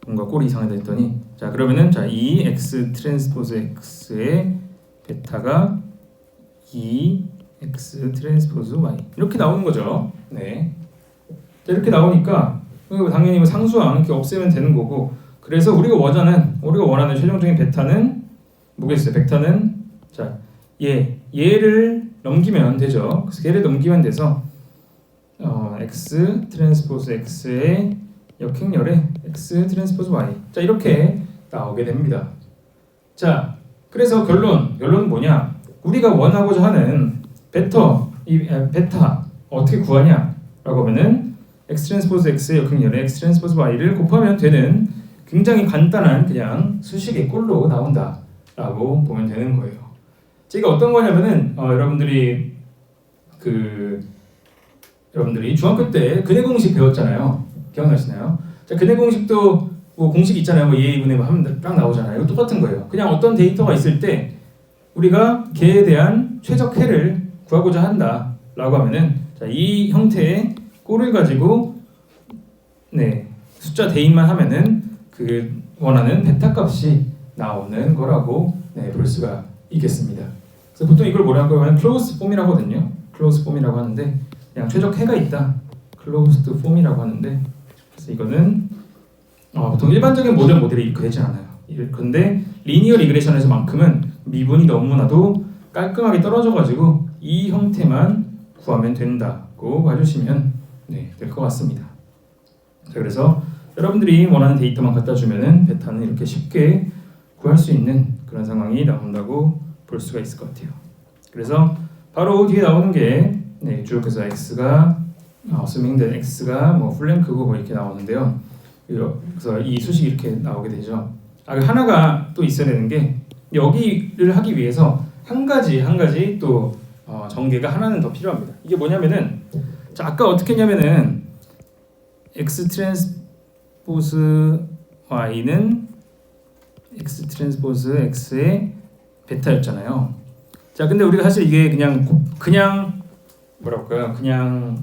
뭔가 꼴이 이상하다 했더니 자 그러면은 자 2x 트랜스포즈 x의 베타가 2x 트랜스포즈 y 이렇게 나오는 거죠. 네. 자, 이렇게 나오니까 당연히 상수항 이렇게 없애면 되는 거고 그래서 우리가 원하는 최종적인 베타는 뭐겠어요? 베타는 자 얘를 넘기면 되죠. 그래서 얘를 넘기면 돼서 x 트랜스포즈 x의 역행렬에 x 트랜스포즈 y 자 이렇게 나오게 됩니다. 자 그래서 결론은 뭐냐? 우리가 원하고자 하는 베타 어떻게 구하냐라고 하면은 x 트랜스포즈 x의 역행렬에 x 트랜스포즈 y를 곱하면 되는 굉장히 간단한 그냥 수식의 꼴로 나온다라고 보면 되는 거예요. 제가 어떤 거냐면은 여러분들이 그 여러분들이 중학교 때 근해 공식 배웠잖아요. 기억나시나요? 자, 근해 공식도 뭐 공식 있잖아요. 뭐 a 분의 뭐 하면 딱 나오잖아요. 이거 똑같은 거예요. 그냥 어떤 데이터가 있을 때 우리가 걔에 대한 최적해를 구하고자 한다라고 하면은 자, 이 형태의 꼴을 가지고 숫자 대입만 하면은 그 원하는 베타 값이 나오는 거라고 볼 수가 있겠습니다. 그래서 보통 이걸 뭐라고 하면 closed form이라고 하거든요. closed form이라고 하는데 그냥 최적해가 있다. closed form이라고 하는데 그래서 이거는 보통 일반적인 모델이 이렇게 되지 않아요. 그런데 리니어 리그레션에서만큼은 미분이 너무나도 깔끔하게 떨어져가지고 이 형태만 구하면 된다고 봐주시면 될 것 같습니다. 자, 그래서 여러분들이 원하는 데이터만 갖다 주면은 베타는 이렇게 쉽게 구할 수 있는 그런 상황이 나온다고 볼 수가 있을 것 같아요. 그래서 바로 뒤에 나오는 게 쭉 해서 x가 assuming that x가 뭐 플랭크고 뭐 이렇게 나오는데요. 그래서 이 수식이 이렇게 나오게 되죠. 하나가 또 있어야 되는 게 여기를 하기 위해서 한 가지 또 전개가 하나는 더 필요합니다. 이게 뭐냐면은 자, 아까 어떻게 했냐면은 x 트랜스포즈 y는 x 트랜스포즈 x의 베타였잖아요. 자, 근데 우리가 사실 이게 그냥 뭐랄까요? 그냥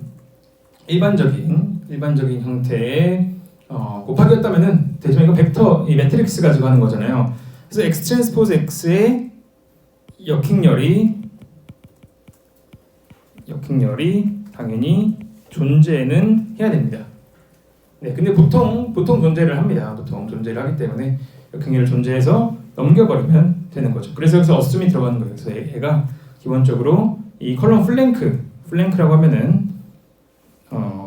일반적인 형태의 곱하기였다면은 대충 이거 벡터 이 매트릭스 가지고 하는 거잖아요. 그래서 x 트랜스포즈 x의 역행렬이 당연히 존재는 해야 됩니다. 근데 보통 존재를 합니다. 보통 존재를 하기 때문에 역행렬을 존재해서 넘겨버리면 되는 거죠. 그래서 여기서 assume이 들어가는 거예요. 그래서 얘가 기본적으로 이 컬럼 플랭크라고 하면은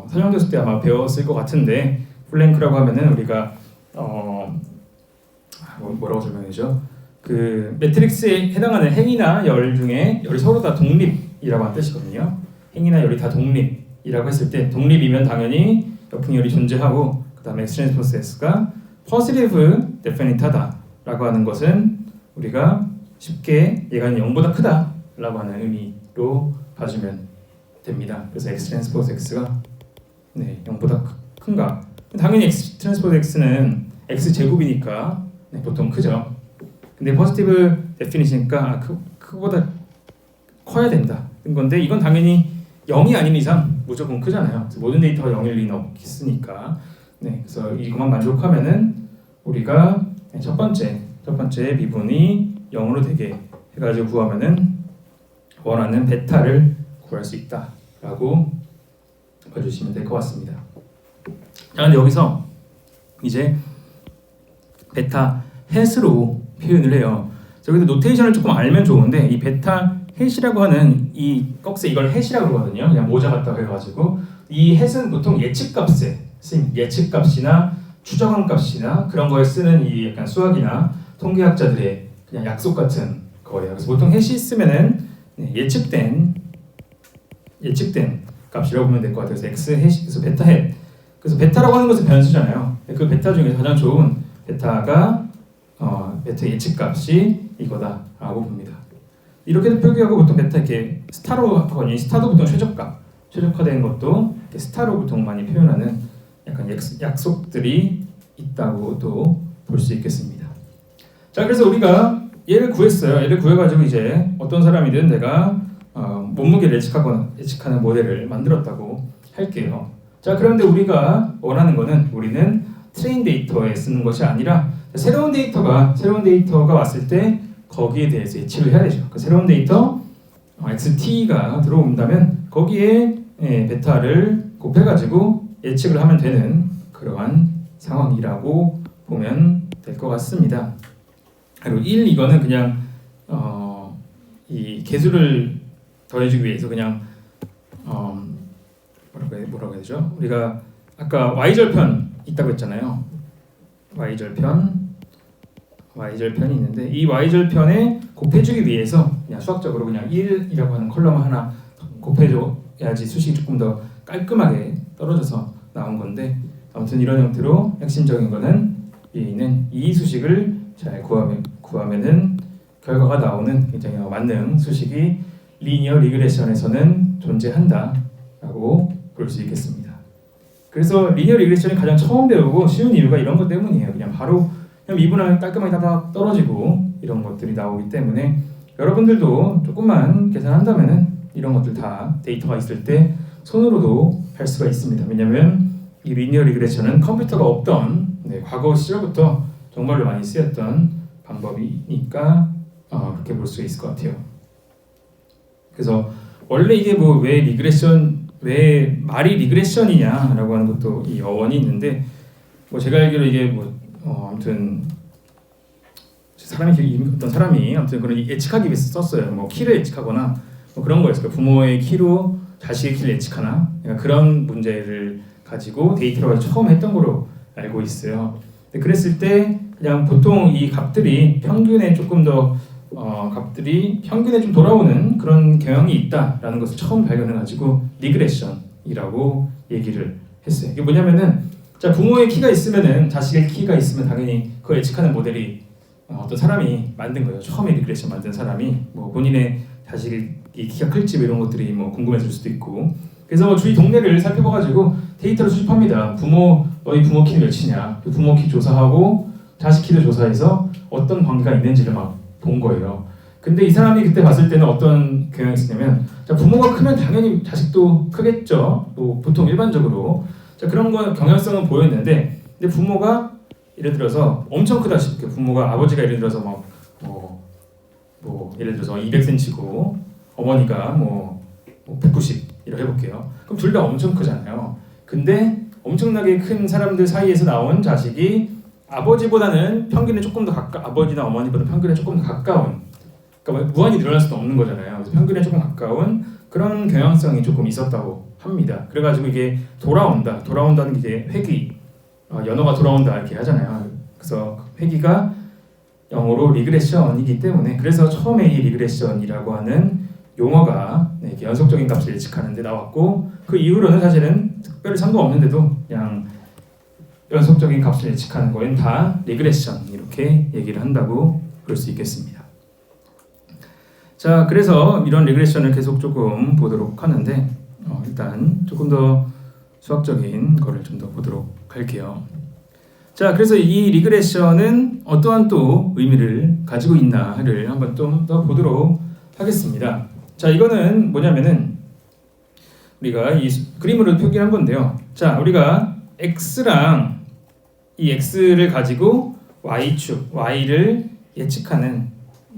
설명됐을 때 아마 배웠을 것 같은데 플랭크라고 하면은 우리가 뭐라고 설명해죠? 그 매트릭스에 해당하는 행이나 열 중에 열이 서로 다 독립이라고 하는 뜻이거든요. 행이나 열이 다 독립이라고 했을 때 독립이면 당연히 역행열이 존재하고 그 다음에 x 트랜스포즈 s가 positive definite하다라고 하는 것은 우리가 쉽게 얘가 0보다 크다라고 하는 의미로 봐주면 됩니다. 그래서 x 트랜스포즈 x가 0보다 큰가? 당연히 x 트랜스포즈 x는 x 제곱이니까 보통 크죠. 근데 포지티브 데피니시니까 그거보다 커야 된다는 건데 이건 당연히 0이 아닌 이상 무조건 크잖아요. 모든 데이터가 0일 리는 없으니까. 그래서 이것만 만족하면은 우리가 첫 번째 미분이 0으로 되게 해가지고 구하면은 원하는 베타를 구할 수 있다라고 봐주시면 될 것 같습니다. 자, 근데 여기서 이제 베타 햇으로 표현을 해요. 여기서 노테이션을 조금 알면 좋은데 이 베타 햇이라고 하는 이 꺽쇠 이걸 햇이라고 그러거든요. 그냥 모자 같다고 해가지고 이 햇은 보통 예측값이나 추정한 값이나 그런 거에 쓰는 이 약간 수학이나 통계학자들의 그냥 약속 같은 거예요. 그래서 보통 햇이 있으면은 예측된 값이라고 보면 될 것 같아요. 그래서 x 햇이 그래서 베타 햇. 그래서 베타라고 하는 것은 변수잖아요. 그 베타 중에서 가장 좋은 베타가 베타 예측값이 이거다라고 봅니다. 이렇게 표기하고 보통 베타 이렇게 스타로 하거든요. 스타도 보통 최적화된 것도 이렇게 스타로 보통 많이 표현하는 약간 약속들이 있다고도 볼 수 있겠습니다. 자, 그래서 우리가 얘를 구했어요. 얘를 구해가지고 이제 어떤 사람이든 내가 몸무게를 예측하는 모델을 만들었다고 할게요. 자, 그런데 우리가 원하는 거는 우리는 트레인 데이터에 쓰는 것이 아니라 새로운 데이터가 왔을 때 거기에 대해서 예측을 해야 되죠. 그 새로운 데이터 XT가 들어온다면 거기에 베타를 곱해가지고 예측을 하면 되는 그러한 상황이라고 보면 될 것 같습니다. 그리고 1 이거는 그냥 이 개수를 더해주기 위해서 그냥 뭐라고 해야 되죠? 우리가 아까 y절편 있다고 했잖아요. y절편이 있는데 이 y절편에 곱해주기 위해서 그냥 수학적으로 그냥 1이라고 하는 컬럼 하나 곱해줘야지 수식이 조금 더 깔끔하게 떨어져서 나온 건데 아무튼 이런 형태로 핵심적인 거는 있는 이 수식을 잘 구하면은 결과가 나오는 굉장히 만능 수식이 리니어 리그레션에서는 존재한다라고 볼 수 있겠습니다. 그래서 리니어 리그레션이 가장 처음 배우고 쉬운 이유가 이런 것 때문이에요. 그냥 바로 그냥 미분하면 깔끔하게 다 떨어지고 이런 것들이 나오기 때문에 여러분들도 조금만 계산한다면은 이런 것들 다 데이터가 있을 때 손으로도 할 수가 있습니다. 왜냐하면 이 리니어 리그레션은 컴퓨터가 없던 과거 시절부터 정말로 많이 쓰였던 방법이니까 그렇게 볼 수 있을 것 같아요. 그래서 원래 이게 뭐 왜 말이 리그레션이냐라고 하는 것도 이 어원이 있는데 뭐 제가 알기로 이게 아무튼 어떤 사람이 아무튼 그런 예측하기 위해서 썼어요. 뭐 키를 예측하거나 뭐 그런 거였어요. 부모의 키로 자식의 키를 예측하나 그러니까 그런 문제를 가지고 데이터를 처음 했던 거로 알고 있어요. 근데 그랬을 때 그냥 보통 이 값들이 평균에 조금 더 값들이 평균에 좀 돌아오는 그런 경향이 있다라는 것을 처음 발견해가지고 리그레션이라고 얘기를 했어요. 이게 뭐냐면은 자 부모의 키가 있으면은 자식의 키가 있으면 당연히 그걸 예측하는 모델이 어떤 사람이 만든 거예요. 처음에 리그레션 만든 사람이 뭐 본인의 자식의 키가 클지 이런 것들이 뭐 궁금해질 수도 있고 그래서 주위 동네를 살펴봐가지고 데이터를 수집합니다. 너희 부모 키는 몇이냐 그 부모 키 조사하고 자식 키도 조사해서 어떤 관계가 있는지를 막 본 거예요. 근데 이 사람이 그때 봤을 때는 어떤 경향이 있었냐면 자 부모가 크면 당연히 자식도 크겠죠. 뭐 보통 일반적으로 자 그런 거 경향성은 보였는데 근데 부모가 예를 들어서 엄청 크다 싶게 부모가 아버지가 예를 들어서 예를 들어서 200cm고 어머니가 190 이렇게 해볼게요. 그럼 둘 다 엄청 크잖아요. 근데 엄청나게 큰 사람들 사이에서 나온 자식이 아버지보다는 평균에 조금 더 아버지나 어머니보다 평균에 조금 더 가까운 그러니까 무한히 늘어날 수는 없는 거잖아요. 그래서 평균에 조금 가까운 그런 경향성이 조금 있었다고 합니다. 그래가지고 이게 돌아온다는 게 회귀 연어가 돌아온다 이렇게 하잖아요. 그래서 회귀가 영어로 리그레션이기 때문에 그래서 처음에 이 리그레션이라고 하는 용어가 이렇게 연속적인 값을 예측하는 데 나왔고 그 이후로는 사실은 특별히 상관없는데도 그냥 연속적인 값을 예측하는 거엔 다 리그레션 이렇게 얘기를 한다고 볼 수 있겠습니다. 자 그래서 이런 리그레션을 계속 조금 보도록 하는데 일단 조금 더 수학적인 거를 좀 더 보도록 할게요. 자 그래서 이 리그레션은 어떠한 또 의미를 가지고 있나를 한번 좀 더 보도록 하겠습니다. 자 이거는 뭐냐면은 우리가 이 그림으로 표기한 건데요. 자 우리가 x랑 이 x를 가지고 y축 y를 예측하는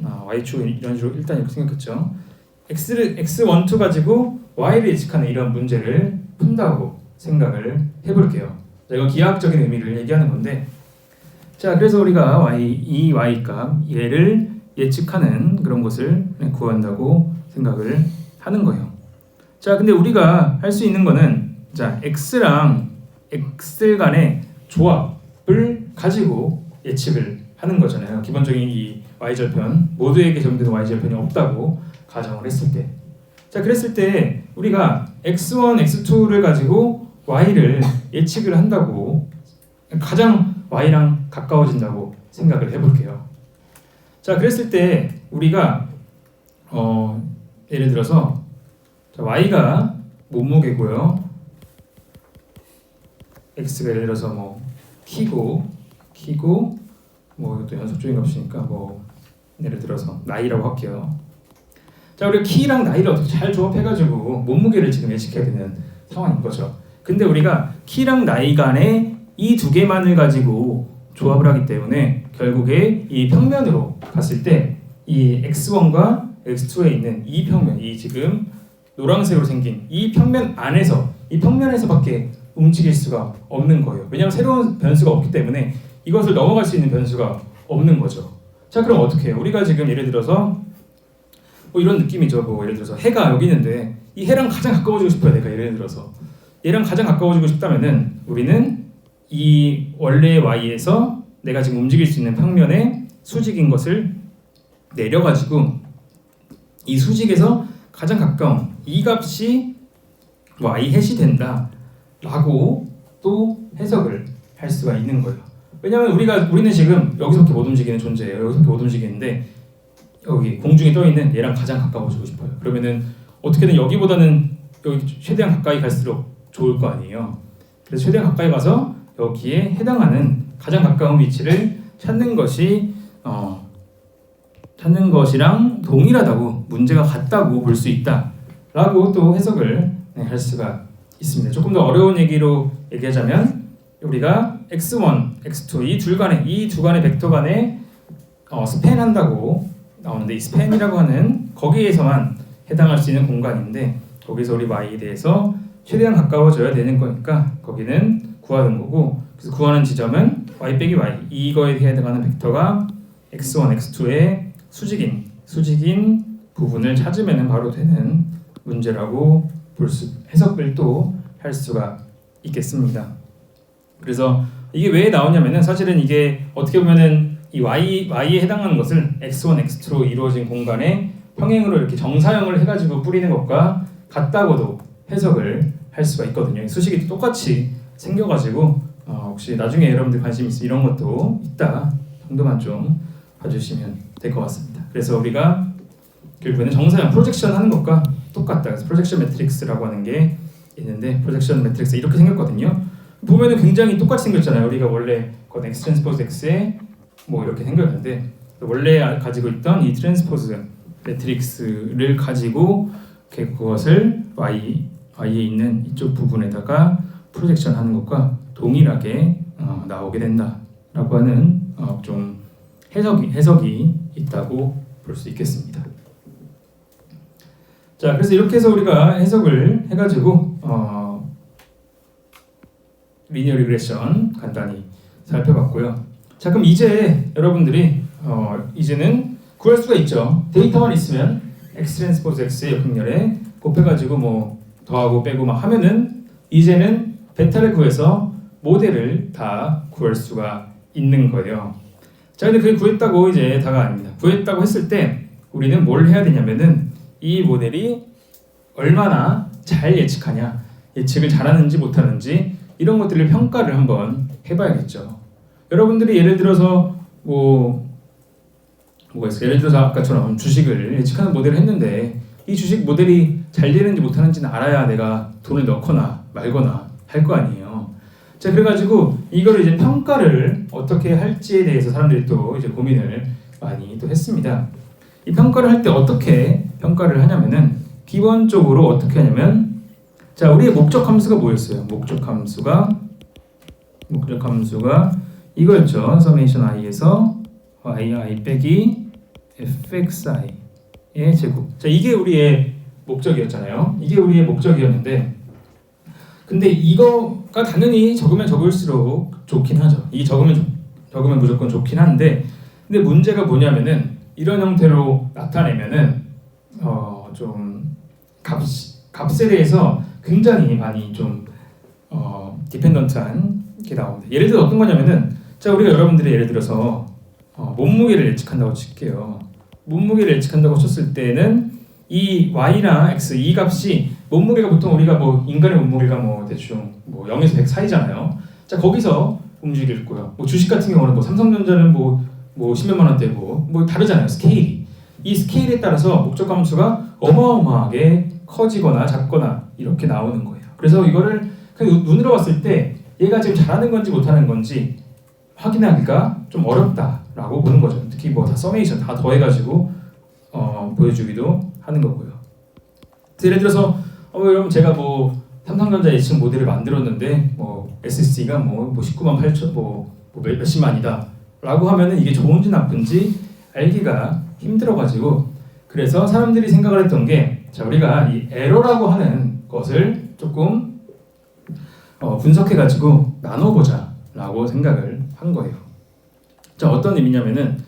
y축은 이런 식으로 일단 이렇게 생겼겠죠. x12 가지고 y를 예측하는 이런 문제를 푼다고 생각을 해볼게요. 자, 이건 기하학적인 의미를 얘기하는 건데 자 그래서 우리가 이 y값 얘를 예측하는 그런 것을 구한다고 생각을 하는 거예요. 자 근데 우리가 할 수 있는 거는 자 x랑 x 간의 조합을 가지고 예측을 하는 거잖아요. 기본적인 이 y절편 모두에게 적용되는 y절편이 없다고 가정을 했을 때 자 그랬을 때 우리가 x1, x2를 가지고 y를 예측을 한다고 가장 y랑 가까워진다고 생각을 해볼게요. 자 그랬을 때 우리가 예를 들어서 자, y가 몸무게고요. x가 예를 들어서 키고 이것도 연속적인 값이니까 예를 들어서 나이라고 할게요. 자 우리가 키랑 나이를 어떻게 잘 조합해가지고 몸무게를 지금 예측해야 되는 상황인 거죠. 근데 우리가 키랑 나이 간의 이 두 개만을 가지고 조합을 하기 때문에 결국에 이 평면으로 갔을 때 이 x1과 x2에 있는 이 평면, 이 지금 노란색으로 생긴 이 평면 안에서 이 평면에서밖에 움직일 수가 없는 거예요. 왜냐하면 새로운 변수가 없기 때문에 이것을 넘어갈 수 있는 변수가 없는 거죠. 자 그럼 어떻게 해요? 우리가 지금 예를 들어서 이런 느낌이죠. 예를 들어서 해가 여기 있는데 이 해랑 가장 가까워지고 싶어요. 내가 예를 들어서 얘랑 가장 가까워지고 싶다면은 우리는 이 원래의 y에서 내가 지금 움직일 수 있는 평면의 수직인 것을 내려가지고 이 수직에서 가장 가까운 이 값이 y 해시 된다라고 또 해석을 할 수가 있는 거예요. 왜냐하면 우리는 지금 여기서밖에 못 움직이는 존재예요. 여기서밖에 못 움직이는데 여기 공중에 떠 있는 얘랑 가장 가까워지고 싶어요. 그러면은 어떻게든 여기보다는 여기 최대한 가까이 갈수록 좋을 거 아니에요. 그래서 최대한 가까이 가서 여기에 해당하는 가장 가까운 위치를 찾는 것이랑 동일하다고, 문제가 같다고 볼 수 있다라고 또 해석을 할 수가 있습니다. 조금 더 어려운 얘기로 얘기하자면 우리가 x1, x2 이 두 간의 벡터 간에 스팬한다고 나오는데, 이 스팬이라고 하는 거기에서만 해당할 수 있는 공간인데, 거기서 우리 y에 대해서 최대한 가까워져야 되는 거니까 거기는 구하는 거고, 그래서 구하는 지점은 y 빼기 y, 이거에 해당하는 벡터가 x1, x2의 수직인 부분을 찾으면 바로 되는 문제라고 해석을 또 할 수가 있겠습니다. 그래서 이게 왜 나오냐면은, 사실은 이게 어떻게 보면은 이 y에 해당하는 것을 x1, x2로 이루어진 공간에 평행으로 이렇게 정사형을 해가지고 뿌리는 것과 같다고도 해석을 할 수가 있거든요. 수식이 똑같이 생겨가지고 혹시 나중에 여러분들 관심 있으면 이런 것도 있다 정도만 좀 봐주시면 될 것 같습니다. 그래서 우리가 결국에는 정사형 프로젝션 하는 것과 똑같다. 그래서 프로젝션 매트릭스라고 하는 게 있는데, 프로젝션 매트릭스 이렇게 생겼거든요. 보면은 굉장히 똑같이 생겼잖아요. 우리가 원래 건 x 트랜스포즈 x에 뭐 이렇게 생겼는데, 원래 가지고 있던 이 트랜스포즈 매트릭스를 가지고 그것을 y에 있는 이쪽 부분에다가 프로젝션 하는 것과 동일하게 나오게 된다라고 하는 좀 해석이 있다고 볼 수 있겠습니다. 자, 그래서 이렇게 해서 우리가 해석을 해가지고 리니어 리그레션 간단히 살펴봤고요. 자, 그럼 이제 여러분들이 이제는 구할 수가 있죠. 데이터만 있으면 x 트랜스포즈 x의 역행렬에 곱해가지고 뭐 더하고 빼고 막 하면은 이제는 베타를 구해서 모델을 다 구할 수가 있는 거예요. 자, 근데 그게 구했다고 이제 다가 아닙니다. 구했다고 했을 때 우리는 뭘 해야 되냐면은 이 모델이 얼마나 잘 예측하냐, 예측을 잘하는지 못하는지 이런 것들을 평가를 한번 해봐야겠죠. 여러분들이 예를 들어서 뭐가 있어요? 예를 들어서 아까처럼 주식을 예측하는 모델을 했는데 이 주식 모델이 잘 되는지 못하는지는 알아야 내가 돈을 넣거나 말거나 할 거 아니에요. 자, 그래가지고 이거를 이제 평가를 어떻게 할지에 대해서 사람들이 또 이제 고민을 많이 또 했습니다. 이 평가를 할 때 어떻게 평가를 하냐면은, 기본적으로 어떻게 하냐면, 자, 우리의 목적 함수가 뭐였어요? 목적 함수가 이거였죠. 서메이션 i에서 yi 빼기 fxi의 제곱. 자, 이게 우리의 목적이었잖아요. 이게 우리의 목적이었는데, 근데 이거가 당연히 적으면 적을수록 좋긴 하죠. 이 적으면 무조건 좋긴 한데, 근데 문제가 뭐냐면은 이런 형태로 나타내면은 좀 값에 대해서 굉장히 많이 좀 디펜던트한 게 나옵니다. 예를 들어 어떤 거냐면은, 자, 우리가 여러분들이 예를 들어서 몸무게를 예측한다고 칠게요. 몸무게를 예측한다고 쳤을 때는 이 y랑 x 이 값이, 몸무게가 보통 우리가 뭐 인간의 몸무게가 뭐 대충 뭐 0에서 100 사이잖아요. 자, 거기서 움직일 거예요. 뭐 주식 같은 경우는 뭐 삼성전자는 뭐 10몇만 원대고 뭐 다르잖아요. 스케일이. 이 스케일에 따라서 목적 함수가 어마어마하게 커지거나 작거나 이렇게 나오는 거예요. 그래서 이거를 그냥 눈으로 봤을 때 얘가 지금 잘하는 건지 못하는 건지 확인하기가 좀 어렵다라고 보는 거죠. 특히 뭐 다 서메이션 다 더해가지고 보여주기도 하는 거고요. 예를 들어서 여러분 제가 뭐 삼성전자 예측 모델을 만들었는데 뭐 SSD가 뭐 19만 8천 뭐 몇십만이다라고 하면은 이게 좋은지 나쁜지 알기가 힘들어가지고, 그래서 사람들이 생각을 했던 게, 자, 우리가 이 에러라고 하는 것을 조금 분석해가지고 나눠보자라고 생각을 한 거예요. 자, 어떤 의미냐면은,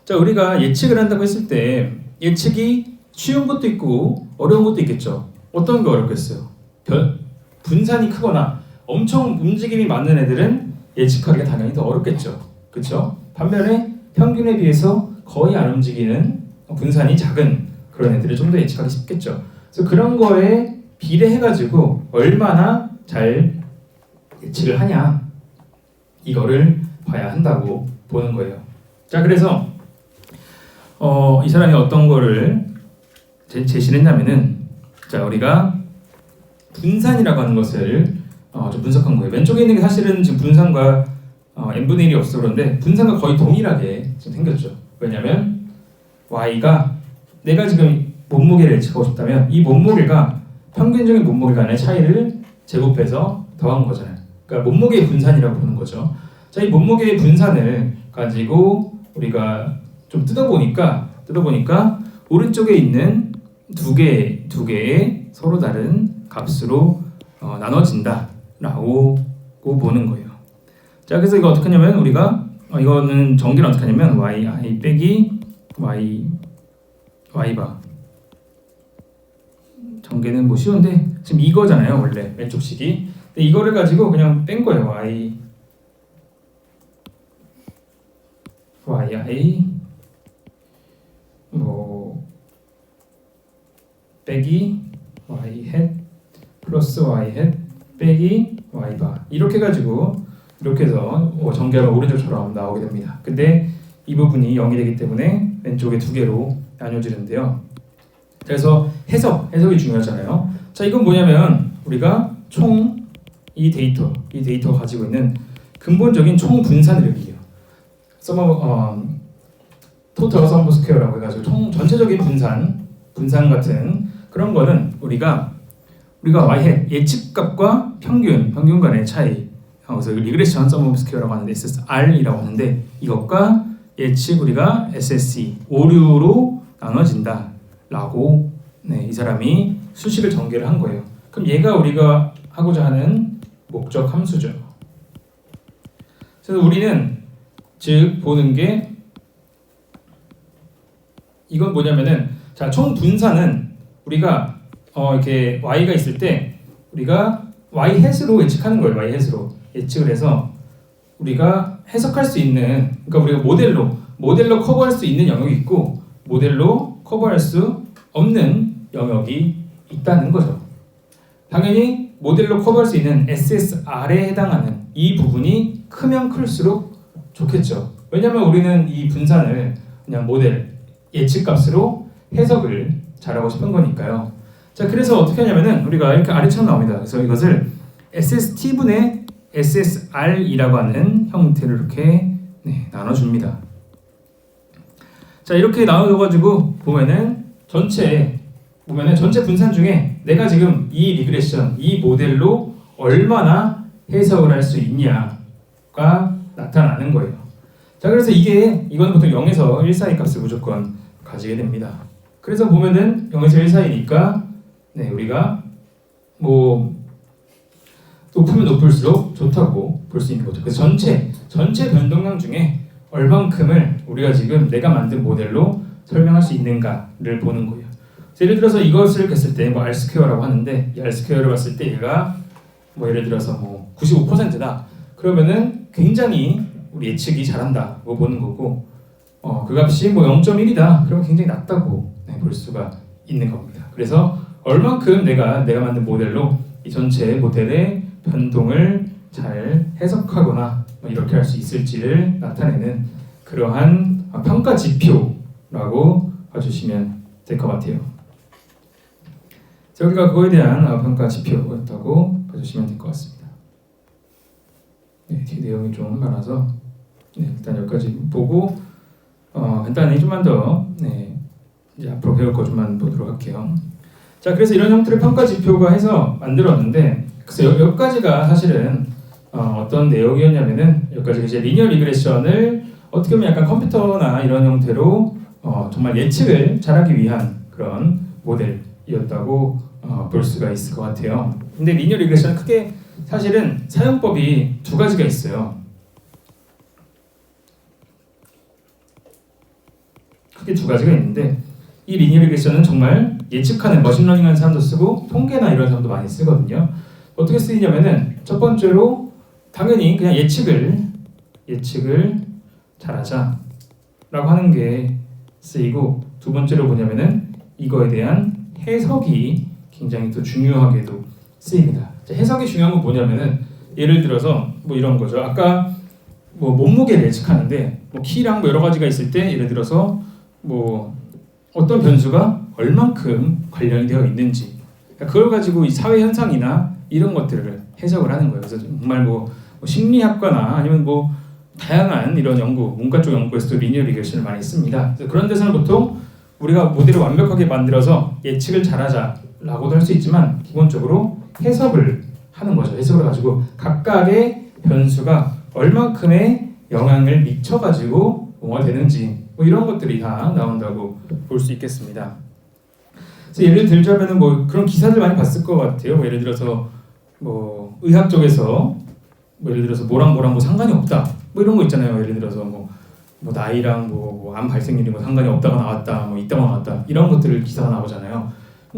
자, 우리가 예측을 한다고 했을 때 예측이 쉬운 것도 있고 어려운 것도 있겠죠. 어떤 게 어렵겠어요? 분산이 크거나 엄청 움직임이 많은 애들은 예측하기가 당연히 더 어렵겠죠. 그렇죠? 반면에 평균에 비해서 거의 안 움직이는 분산이 작은 그런 애들을 좀 더 예측하기 쉽겠죠. 그래서 그런 거에 비례해가지고 얼마나 잘 예측을 하냐, 이거를 봐야 한다고 보는 거예요. 자, 그래서 이 사람이 어떤 거를 제시를 했냐면은, 자, 우리가 분산이라고 하는 것을 좀 분석한 거예요. 왼쪽에 있는 게 사실은 지금 분산과 n분의 1이 없어 그런데 분산과 거의 동일하게 지금 생겼죠. 왜냐하면 y가 내가 지금 몸무게를 예측하고 싶다면 이 몸무게가 평균적인 몸무게 간의 차이를 제곱해서 더한 거잖아요. 그러니까 몸무게의 분산이라고 보는 거죠. 자, 이 몸무게의 분산을 가지고 우리가 좀 뜯어보니까 오른쪽에 있는 두 개의 서로 다른 값으로 나눠진다라고 보는 거예요. 자, 그래서 이거 어떻게 하냐면 우리가 이거는 전개는 어떻게 하냐면 yi 빼기 y바 전개는 뭐 쉬운데 지금 이거잖아요 원래 왼쪽 식이. 근데 이거를 가지고 그냥 뺀 거예요. yi 뭐 빼기 y 햇 플러스 y 햇 빼기 y 바 이렇게 가지고 이렇게 해서 전개하면 오른쪽처럼 나오게 됩니다. 근데 이 부분이 0이 되기 때문에 왼쪽에 두 개로 나눠지는데요. 그래서 해석이 중요하잖아요. 자, 이건 뭐냐면 우리가 총 이 데이터가 가지고 있는 근본적인 총 분산을 얘기해요. 토탈 썸 스퀘어라고 해가지고 총 전체적인 분산 같은 그런 거는 우리가 y의 예측값과 평균 간의 차이, 그래서 리그레션 썸 스퀘어라고 하는데 SSR이라고 하는데 이것과 예측 우리가 SSE 오류로 나눠진다라고 이 사람이 수식을 전개를 한 거예요. 그럼 얘가 우리가 하고자 하는 목적 함수죠. 그래서 우리는 즉 보는 게 이건 뭐냐면은 자, 총 분산은 우리가 이렇게 y가 있을 때 우리가 y 햇으로 예측하는 거예요. y 햇으로 예측을 해서 우리가 해석할 수 있는, 그러니까 우리가 모델로 커버할 수 있는 영역이 있고 모델로 커버할 수 없는 영역이 있다는 거죠. 당연히 모델로 커버할 수 있는 SSR에 해당하는 이 부분이 크면 클수록 좋겠죠. 왜냐하면 우리는 이 분산을 그냥 모델 예측값으로 해석을 잘하고 싶은 거니까요. 자, 그래서 어떻게 하냐면은 우리가 이렇게 아래처럼 나옵니다. 그래서 이것을 SST분의 SSR이라고 하는 형태로 이렇게 나눠줍니다. 자, 이렇게 나눠줘가지고 보면은 전체 분산 중에 내가 지금 이 리그레션, 이 모델로 얼마나 해석을 할 수 있냐가 나타나는 거예요. 자, 그래서 이건 보통 0에서 1 사이 값을 무조건 가지게 됩니다. 그래서 보면은 0에서 1 사이니까 우리가 뭐 높으면 높을수록 좋다고 볼 수 있는 거죠. 그래서 전체 변동량 중에 얼만큼을 우리가 지금 내가 만든 모델로 설명할 수 있는가를 보는 거예요. 예를 들어서 이것을 했을 때 R 스퀘어라고 하는데 이 R 스퀘어를 봤을 때 얘가 예를 들어서 95%다. 그러면은 굉장히 우리 예측이 잘한다고 보는 거고 그 값이 0.1이다. 그러면 굉장히 낮다고 볼 수가 있는 겁니다. 그래서 얼만큼 내가 만든 모델로 이 전체 모델의 변동을 잘 해석하거나 이렇게 할 수 있을지를 나타내는 그러한 평가 지표라고 봐주시면 될 것 같아요. 자, 우리가 그거에 대한 평가 지표였다고 봐주시면 될 것 같습니다. 뒤에 내용이 좀 많아서 일단 여기까지 보고 간단히 좀만 더 이제 앞으로 배울 거 좀만 보도록 할게요. 자, 그래서 이런 형태의 평가 지표가 해서 만들었는데 그래서 여기까지가 사실은 어떤 내용이었냐면은 여기까지 이제 리니어 리그레션을 어떻게 보면 약간 컴퓨터나 이런 형태로 정말 예측을 잘하기 위한 그런 모델이었다고 볼 수가 있을 것 같아요. 근데 리니어 리그레션은 크게 사실은 사용법이 두 가지가 있어요. 크게 두 가지가 있는데 이 리니어 리그레션은 정말 예측하는 머신러닝 하는 사람도 쓰고 통계나 이런 사람도 많이 쓰거든요. 어떻게 쓰이냐면은 첫 번째로 당연히 그냥 예측을 잘하자 라고 하는 게 쓰이고 두 번째로 뭐냐면은 이거에 대한 해석이 굉장히 또 중요하게도 쓰입니다. 해석이 중요한 건 뭐냐면은 예를 들어서 이런 거죠. 아까 몸무게를 예측하는데 키랑 여러 가지가 있을 때 예를 들어서 어떤 변수가 얼만큼 관련이 되어 있는지 그러니까 그걸 가지고 이 사회 현상이나 이런 것들을 해석을 하는 거예요. 그래서 정말 뭐 심리학과나 아니면 뭐 다양한 이런 연구, 문과 쪽 연구에서도 리니어 리그레션을 많이 씁니다. 그래서 그런 데서는 보통 우리가 모델을 완벽하게 만들어서 예측을 잘하자라고도 할 수 있지만 기본적으로 해석을 하는 거죠. 해석을 가지고 각각의 변수가 얼만큼의 영향을 미쳐가지고 뭐가 되는지 뭐 이런 것들이 다 나온다고 볼 수 있겠습니다. 그래서 예를 들자면은 뭐 그런 기사들 많이 봤을 것 같아요. 뭐 예를 들어서 뭐 의학 쪽에서 뭐 예를 들어서 뭐랑 뭐 상관이 없다. 뭐 이런 거 있잖아요. 예를 들어서 뭐 나이랑 뭐 암 발생률이 뭐 상관이 없다가 나왔다, 뭐 있다가 나왔다 이런 것들을 기사가 나오잖아요.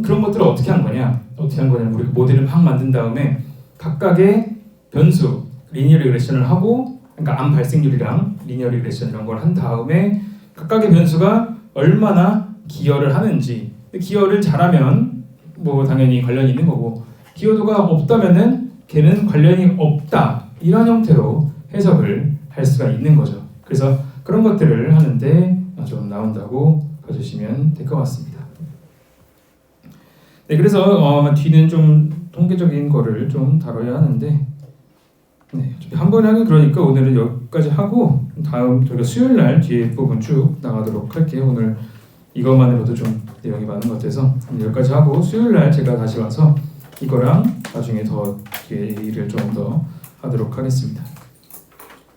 그런 것들을 어떻게 한 거냐? 우리가 모델을 막 만든 다음에 각각의 변수 리니어 리그레션을 하고, 그러니까 암 발생률이랑 리니어 리그레션 이런 걸 한 다음에 각각의 변수가 얼마나 기여를 하는지, 기여를 잘하면 뭐 당연히 관련이 있는 거고 기여도가 없다면은 걔는 관련이 없다 이런 형태로 해석을 할 수가 있는 거죠. 그래서 그런 것들을 하는데 좀 나온다고 봐주시면 될 것 같습니다. 네, 그래서 뒤는 좀 통계적인 거를 좀 다뤄야 하는데, 네, 한 번에 하긴 그러니까 오늘은 여기까지 하고 다음 저희가 수요일 날 뒤에 부분 쭉 나가도록 할게요. 오늘 이것만으로도 좀 내용이 많은 것 같아서 여기까지 하고 수요일 날 제가 다시 와서 이거랑 나중에 더 뒤에 일을 좀 더 하도록 하겠습니다.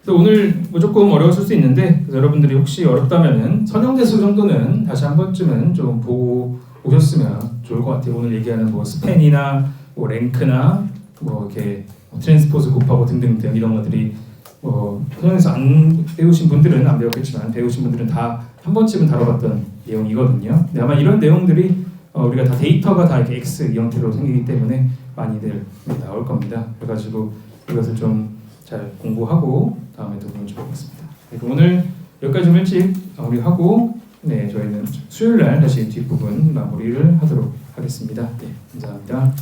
오늘 뭐 조금 어려웠을 수 있는데 여러분들이 혹시 어렵다면은 선형대수 정도는 다시 한 번쯤은 좀 보고 오셨으면 좋을 것 같아요. 오늘 얘기하는 뭐 스팬이나 뭐 랭크나 뭐 이렇게 트랜스포즈 곱하고 등등등 이런 것들이 뭐 선형에서 안 배우신 분들은 안 배웠겠지만 배우신 분들은 다 한 번쯤은 다뤄봤던 내용이거든요. 근데 아마 이런 내용들이 우리가 다 데이터가 다 이렇게 X 이 형태로 생기기 때문에 많이들 나올 겁니다. 그래가지고 이것을 좀 잘 공부하고 다음에 또 보면 좋을 것 같습니다. 오늘 여기까지 좀 일찍 마무리하고 네, 저희는 수요일 날 다시 뒷부분 마무리를 하도록 하겠습니다. 네, 감사합니다.